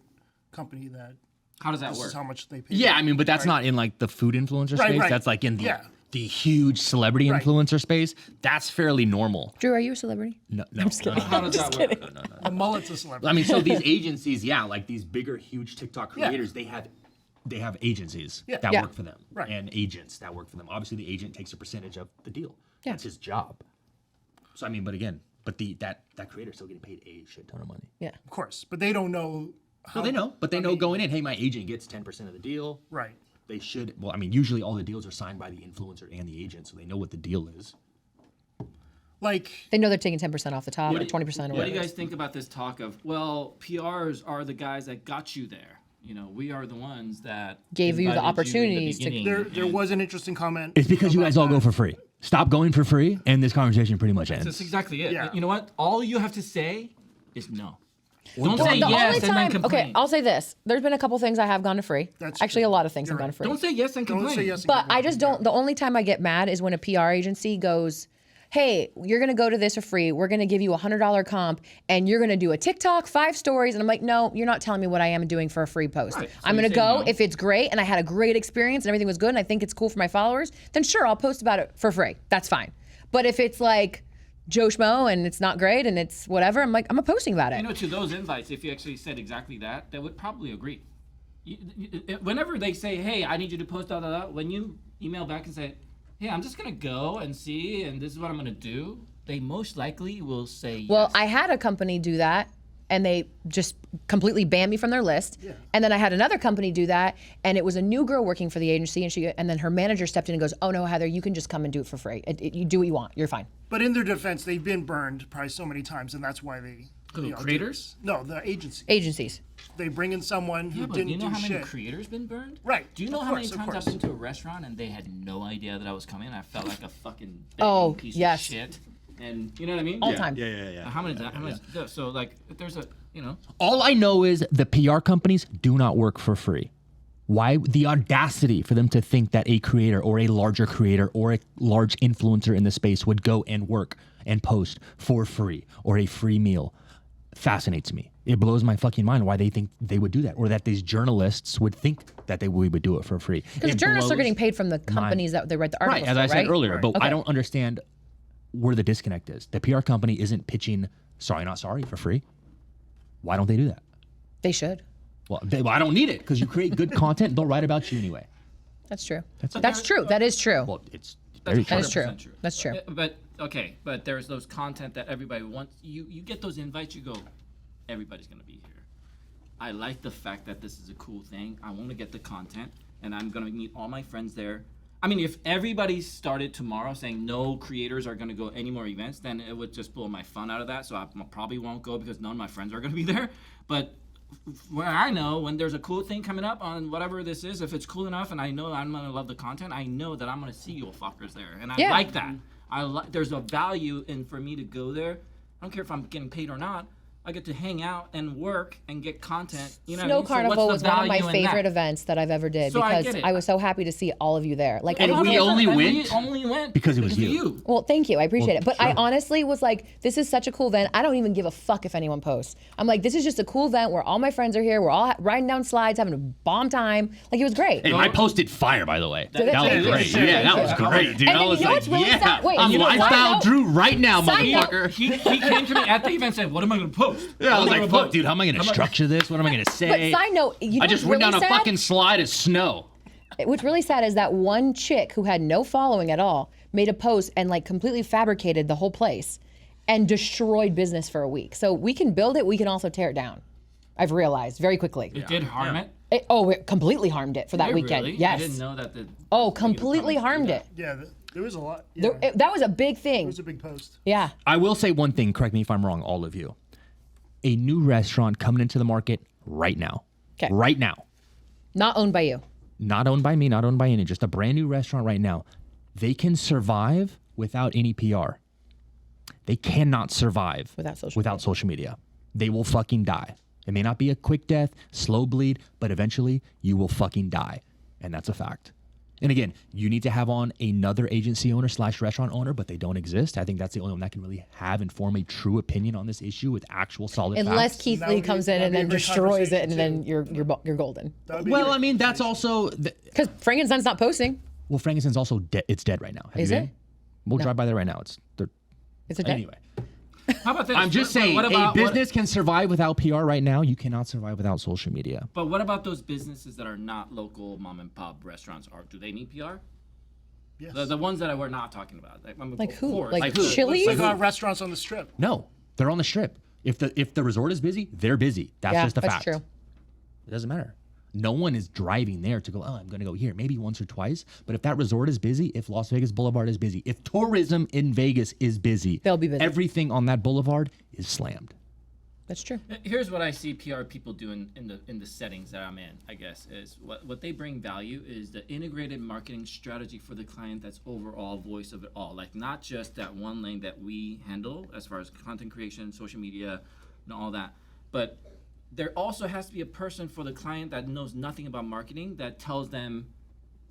company that how does that this work? is how much they pay. Yeah, I mean, but that's not in like the food influencer Right, space. right. That's like in Yeah. the huge celebrity Right. influencer space. That's fairly normal. Drew, are you a celebrity? No, I'm just kidding. How does that work? The mullet's a celebrity. I mean, so these agencies, like these bigger, huge TikTok Yeah. creators, they have agencies Yeah. that Yeah. work for them, Right. and agents that work for them. Obviously, the agent takes a percentage of the deal. Yeah. That's his job. So I mean, but that creator's still getting paid a shit ton of money. Yeah. Of course, but they don't know. Well, they know, but they know going in, hey, my agent gets 10% of the deal. Right. They should. Well, I mean, usually all the deals are signed by the influencer and the agent, so they know what the deal is. Like, They know they're taking 10% off the top or 20% or What do whatever. you guys think about this talk of, well, PRs are the guys that got you there? You know, we are the ones that Gave you the invited in opportunities to- beginning, there and was an interesting comment. It's because you about guys all that. go for free. Stop going for free, and this conversation pretty much ends. That's exactly it. Yeah. You know what? All you have to say is no. Don't Well, say the yes only and then time, complain. okay, I'll say this. There's been a couple things I have gone to free. That's Actually, true. a lot of things You're have gone right. to free. Don't say yes and Don't complain. say yes. and But complain. I just don't. The only time I get mad is when a PR agency goes, "Hey, you're gonna go to this for free. We're gonna give you a $100 comp, and you're gonna do a TikTok, 5 stories." And I'm like, "No, you're not telling me what I am doing for a free post. Right. So I'm you gonna say go no. if it's great and I had a great experience and everything was good and I think it's cool for my followers. Then sure, I'll post about it for free. That's fine. But if it's like Joe Schmo and it's not great and it's whatever, I'm like, I'm not posting about it. You know, to those invites, if you actually said exactly that, they would probably agree. Whenever they say, "Hey, I need you to post when you email back and say, "Hey, I'm just gonna go and see, and this is what I'm gonna do," they most likely will say Well, yes. I had a company do that, and they just completely banned me from their list. And then I had another company do that, and it was a new girl working for the agency, and then her manager stepped in and goes, "Oh no, Heather, you can just come and do it for free. You do what you want. You're fine." But in their defense, they've been burned probably so many times, and that's why they. Who, all do creators? it. No, the agency. Agencies. They bring in someone who Yeah, but didn't you know do how many shit. creators been burned? Right. Do you know Of how course, many of times I've course. been to a restaurant and they had no idea that I was coming? I felt like a fucking Oh, piece yes. of shit. And you know what I mean? All the time. Yeah. How many? So like, if there's a, All I know is the PR companies do not work for free. Why the audacity for them to think that a creator or a larger creator or a large influencer in the space would go and work and post for free or a free meal fascinates me. It blows my fucking mind why they think they would do that, or that these journalists would think that we would do it for free. Because journalists are getting paid from the companies that they write the articles Right, as I for, said right? earlier, but Okay. I don't understand where the disconnect is. The PR company isn't pitching "sorry, not sorry" for free. Why don't they do that? They should. Well, I don't need it because you create good content. They'll write about you anyway. That's true. That's it. That's true. That is true. Well, it's very That is true. true. 100% That's true. But okay, but there's those content that everybody wants. You get those invites, you go, everybody's gonna be here. I like the fact that this is a cool thing. I want to get the content, and I'm gonna meet all my friends there. I mean, if everybody started tomorrow saying no creators are gonna go any more events, then it would just blow my fun out of that. So I probably won't go because none of my friends are gonna be there. But where I know when there's a cool thing coming up on whatever this is, if it's cool enough and I know I'm gonna love the content, I know that I'm gonna see you fuckers there, and I Yeah. like that. There's a value in for me to go there. I don't care if I'm getting paid or not. I get to hang out and work and get content. You know Snow what I mean? Carnival so was what's the one of my value in that? favorite events that I've ever did So I because get it. I was so happy to see all of you there. Like, And I we love- only We went only went because it was of you. Well, thank you. I appreciate it. But I honestly was like, this is such a cool event. I don't even give a fuck if anyone posts. I'm like, this is just a cool event where all my friends are here. We're all riding down slides, having a bomb time. Like, it was great. Hey, I posted fire, by the way. Did it? That Thank was you. great. Thank Yeah, that you. was great, dude. And I then was you know like, what's really yeah, sad? Wait, I'm you know, side lifestyle note- Drew right now, Side note- motherfucker. He came to me at the event and said, "What am I going to post?" Yeah, I was What am like, gonna fuck, dude, how am I going to structure this? What am I going to But say? side note, you know I just what's went really down a sad? fucking slide of snow. What's really sad is that one chick who had no following at all made a post and like completely fabricated the whole place and destroyed business for a week. So we can build it, we can also tear it down. I've realized very quickly. It did harm it. It completely harmed it for that Did it weekend. really? Yes. I didn't know that. Oh, completely harmed it. Yeah, there was a lot. Yeah, That was a big it thing. was a big post. Yeah. I will say one thing, correct me if I'm wrong, all of you. A new restaurant coming into the market right now. 'Kay. Right now. Not owned by you. Not owned by me, not owned by any, just a brand new restaurant right now. They can survive without any PR. They cannot survive Without social media. social media. they will fucking die. It may not be a quick death, slow bleed, but eventually you will fucking die. And that's a fact. And again, you need to have on another agency owner / restaurant owner, but they don't exist. I think that's the only one that can really have and form a true opinion on this issue with actual solid Unless facts. Keith That Lee would be- comes in that'd and be a then great destroys it, and conversation, then you're golden. That would be Well, great. I mean, that's also... Because Frankenstein's not posting. well, Frankenstein's also dead. It's dead right now. Have Is you it? been? We'll drive by there right now. It's a dead. Anyway. How about this? I'm just But saying, what about, a business can survive without PR right now. You cannot survive without social media. But what about those businesses that are not local mom and pop restaurants? Do they need PR? Yes. The ones that we're not talking about. Like of who? course. Like who? Chili's? Like restaurants on the strip. No, they're on the strip. If the resort is busy, they're busy. That's Yeah, just a that's fact. true. It doesn't matter. No one is driving there to go, oh, I'm going to go here. Maybe once or twice. But if that resort is busy, if Las Vegas Boulevard is busy, if tourism in Vegas is busy, They'll be busy. Everything on that boulevard is slammed. That's true. Here's what I see PR people doing in the settings that I'm in, I guess, is what they bring value is the integrated marketing strategy for the client that's overall voice of it all. Like not just that one lane that we handle as far as content creation, social media, and all that, but there also has to be a person for the client that knows nothing about marketing that tells them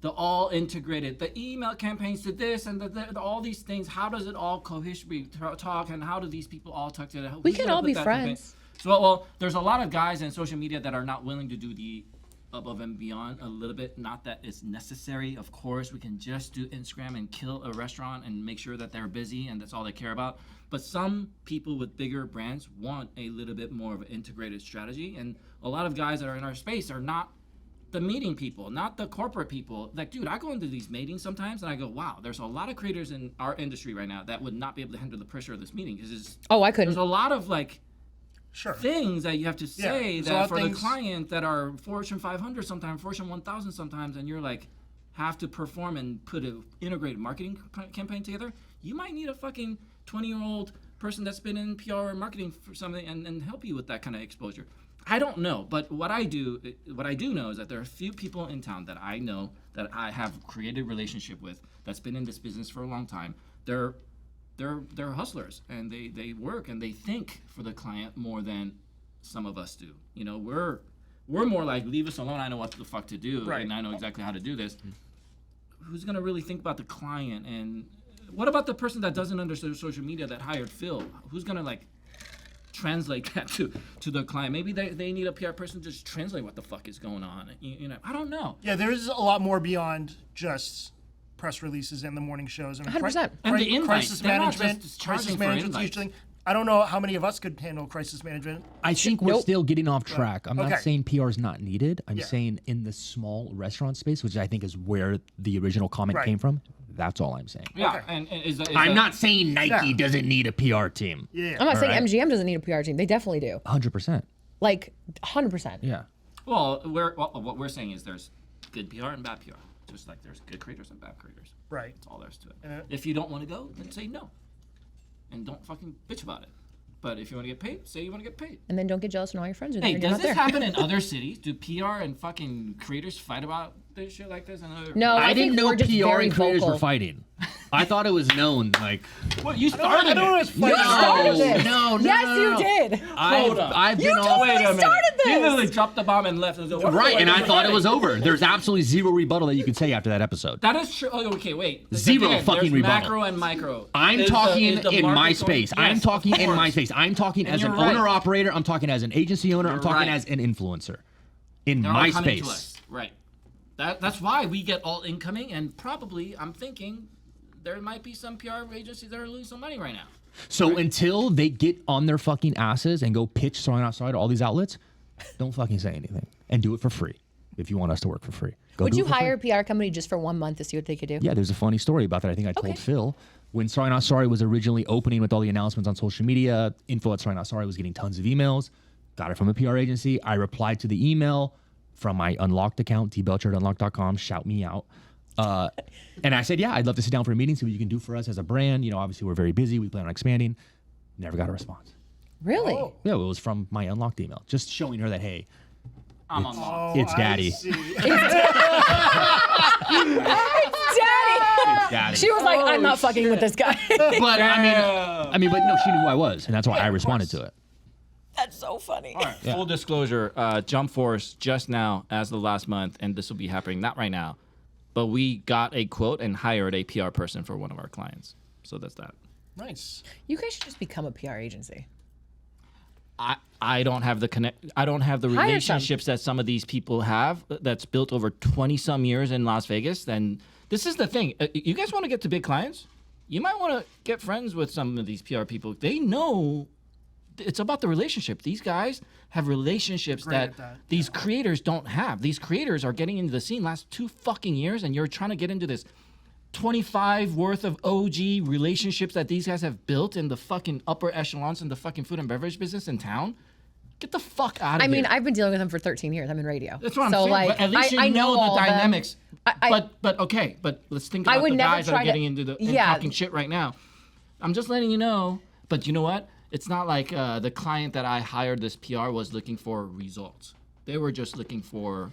the all integrated, the email campaigns to this and all these things. How does it all cohesively talk, and how do these people all talk to it? We can all be friends. So, well, there's a lot of guys in social media that are not willing to do the above and beyond a little bit. Not that it's necessary. Of course, we can just do Instagram and kill a restaurant and make sure that they're busy and that's all they care about. But some people with bigger brands want a little bit more of an integrated strategy. And a lot of guys that are in our space are not the meeting people, not the corporate people. Like, dude, I go into these meetings sometimes and I go, wow, there's a lot of creators in our industry right now that would not be able to handle the pressure of this meeting because Oh, I there's couldn't. a lot of like Sure. things that you have to say there's a lot that of for the things- client that are Fortune 500 sometimes, Fortune 1000 sometimes, and you're like have to perform and put an integrated marketing campaign together. You might need a fucking 20-year-old person that's been in PR or marketing for something and help you with that kind of exposure. I don't know, but what I do know is that there are a few people in town that I know that I have created relationship with that's been in this business for a long time. They're hustlers and they work and they think for the client more than some of us do. You know, we're more like leave us alone. I know what the fuck to do Right. and I know exactly how to do this. Who's gonna really think about the client? And what about the person that doesn't understand social media that hired Phil? Who's gonna like translate that to the client? Maybe they need a PR person to just translate what the fuck is going on. You know, I don't know. Yeah, there is a lot more beyond just press releases and the morning shows. I mean, 100%. And the invites, crisis they're not management. just charging Crisis for management's a invites. huge thing. I don't know how many of us could handle crisis management. I think we're Nope. still getting off track. I'm Okay. not saying PR is not needed. I'm Yeah. saying in the small restaurant space, which I think is where the original comment Right. came from. That's all I'm saying. Yeah, Okay. and is I'm not saying Nike Yeah. doesn't need a PR team. Yeah. I'm not saying Alright. MGM doesn't need a PR team. They definitely do. 100%. Like 100%. Yeah. Well, what we're saying is there's good PR and bad PR, just like there's good creators and bad creators. Right. That's all there is to it. Yeah. If you don't want to go, then say no, and don't fucking bitch about it. But if you want to get paid, say you want to get paid. And then don't get jealous when all your friends are there Hey, and you're does not this there. happen in other cities? Do PR and fucking creators fight about this shit like this? In other No, I didn't think know we're just PR very and creators vocal. were fighting. I thought it was known. Like, What you I started don't know it. if fighting started this. no, Yes, no, you no. did. Hold up. I've You been told on. me started He this. literally dropped the bomb and left. And was like, Right, and I thought it was over. There's absolutely zero rebuttal that you could say after that episode. That is true. Oh, okay, wait. Zero Again, fucking there's rebuttal. Macro and micro. I'm Is the- talking is the in my market going- space. I'm Yes, talking of in my course. space. I'm talking And as an you're right. owner operator. I'm talking as an agency owner. I'm You're talking right. as an influencer. In They're my all coming to space. us. Right. That's why we get all incoming, and probably I'm thinking there might be some PR agencies that are losing some money right now. So until they get on their fucking asses and go pitch Sorry Not Sorry to all these outlets, don't fucking say anything and do it for free if you want us to work for free. Go Would do you it for free. hire a PR company just for 1 month to see what they could do? Yeah, there's a funny story about that. I think I told Okay. Phil. When Sorry Not Sorry was originally opening with all the announcements on social media, info at Sorry Not Sorry was getting tons of emails. Got it from a PR agency. I replied to the email from my unlocked account, tbelcher@unlocked.com. Shout me out. And I said, yeah, I'd love to sit down for a meeting, see what you can do for us as a brand. You know, obviously we're very busy. We plan on expanding. Never got a response. Really? Oh. Yeah, it was from my unlocked email, just showing her that, hey, I'm on lock. Oh, It's I daddy. see. Daddy. daddy. She was like, I'm not fucking with this guy. But I mean, but no, she knew who I was, and that's why I responded to it. That's so funny. All right. Full disclosure, Jump Force just now as the last month, and this will be happening not right now, but we got a quote and hired a PR person for one of our clients. So that's that. Nice. You guys should just become a PR agency. I don't have the I don't have the Hire relationships that some of these people have. That's built over 20 some years in Las Vegas. And this is the thing. You guys want to get to big clients? You might want to get friends with some of these PR people. They know it's about the relationship. These guys have relationships that these creators don't have. These creators are getting into the scene last 2 fucking years, and you're trying to get into this 25 worth of OG relationships that these guys have built in the fucking upper echelons in the fucking food and beverage business in town. Get the fuck out of here. I mean, I've been dealing with them for 13 years. I'm in radio. That's what I'm so, saying. Like, but at least I you know all the of them. dynamics. But okay. But let's think I about would the never guys that are try to- getting into the and Yeah. talking shit right now. I'm just letting you know. But you know what? It's not like the client that I hired this PR was looking for results. They were just looking for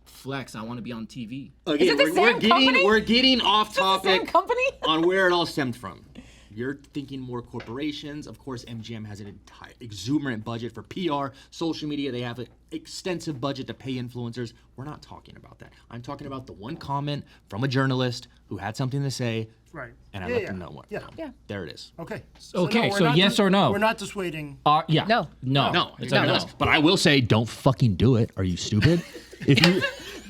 flex. I want to be on TV. Again, it the same company? we're getting off Same topic company? on where it all stemmed from. You're thinking more corporations. Of course, MGM has an entire exuberant budget for PR, social media. They have an extensive budget to pay influencers. We're not talking about that. I'm talking about the one comment from a journalist who had something to say, Right. and I let them know what. Yeah. There it is. Okay. Okay, no, we're so not yes or no? We're not dissuading. Yeah. No. No. It's a no. But I will say, don't fucking do it. Are you stupid? If you,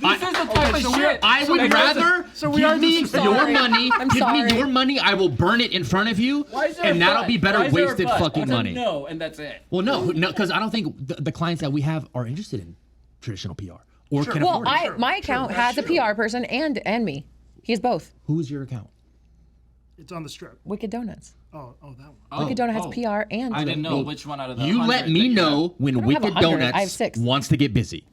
This is the type of shit. I would rather we are give me just- your Sorry. money. I'm Give sorry. me your money. I will burn it in front of you, and that'll be better wasted fucking money. No, and that's it. Well, no, because I don't think the clients that we have are interested in traditional PR or can Well, afford it. my account has a PR person and me. He has both. Who's your account? It's on the strip. Wicked Donuts. Oh, that one. Wicked Donut has PR and I didn't know which one out of the You 100 let me that you know when have Wicked 100. I have Donuts 6. wants to get busy.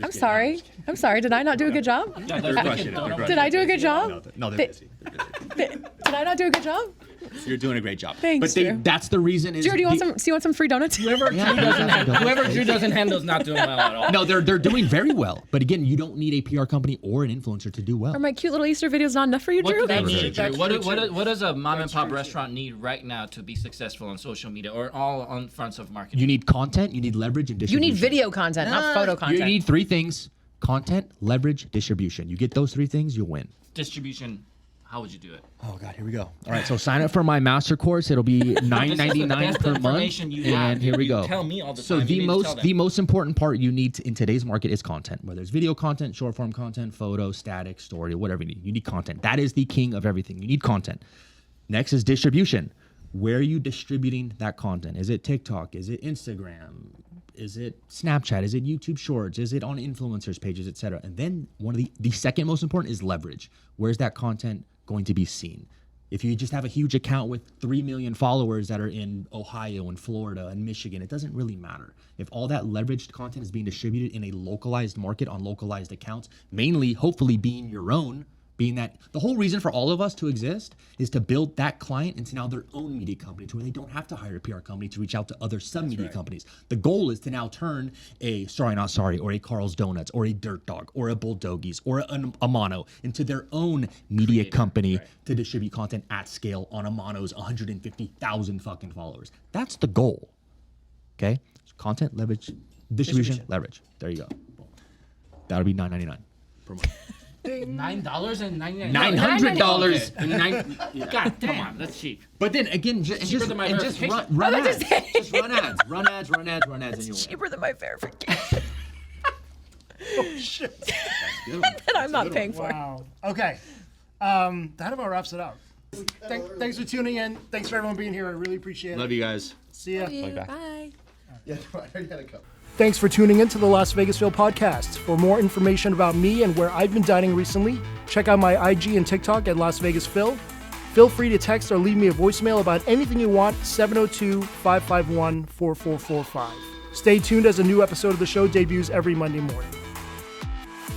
I'm sorry. I'm sorry. Did I not do a good job? Yeah, they're crushing it. Did I do a good job? No, they're busy. Did I not do a good job? You're doing a great job. Thanks, But Drew. that's the reason. Is Drew, do you want some free donuts? Whoever Drew doesn't handle is not doing well at all. No, they're doing very well. But again, you don't need a PR company or an influencer to do well. Are my cute little Easter videos not enough for you, What Drew? do they need, That's Drew? true, too. What does a mom and pop restaurant need right now to be successful on social media or all on fronts of marketing? You need content, you need leverage, and You distribution. need video content, not photo content. You need 3 things: content, leverage, distribution. You get those 3 things, you'll win. Distribution. How would you do it? Oh God, here we go. All right, so sign up for my master course. It'll be $9.99 best per month. information you have. And here we You go. tell me all the So time. You need to tell them. the most important part you need in today's market is content. Whether it's video content, short form content, photo, static, story, whatever you need. You need content. That is the king of everything. You need content. Next is distribution. Where are you distributing that content? Is it TikTok? Is it Instagram? Is it Snapchat? Is it YouTube Shorts? Is it on influencers pages, etc.? And then one of the second most important is leverage. Where's that content going to be seen? If you just have a huge account with 3 million followers that are in Ohio and Florida and Michigan, it doesn't really matter. If all that leveraged content is being distributed in a localized market on localized accounts, mainly hopefully being your own, being that the whole reason for all of us to exist is to build that client into now their own media company to where they don't have to hire a PR company to reach out to other sub-media companies. The goal is to now turn a Sorry Not Sorry or a Carl's Donuts or a Dirt Dog or a Bulldogies or a Mono into their own media company to distribute content at scale on a Mono's 150,000 fucking followers. That's the goal. Okay? Content, leverage, distribution, leverage. There you go. That'll be $9.99 per month. $9.99. $900 and God, come on, that's cheap. But then again, just than my run verification. ads. Just run ads. Run ads, and you'll win. Cheaper than my verification. Shit. that I'm not paying for. Wow. Okay. That about wraps it up. Thanks for tuning in. Thanks for everyone being here. I really appreciate it. Love you guys. See ya. Bye. Thanks for tuning in to the Las Vegasville podcast. For more information about me and where I've been dining recently, check out my IG and TikTok at Las Vegas Phil. Feel free to text or leave me a voicemail about anything you want, 702-551-4445. Stay tuned as a new episode of the show debuts every Monday morning.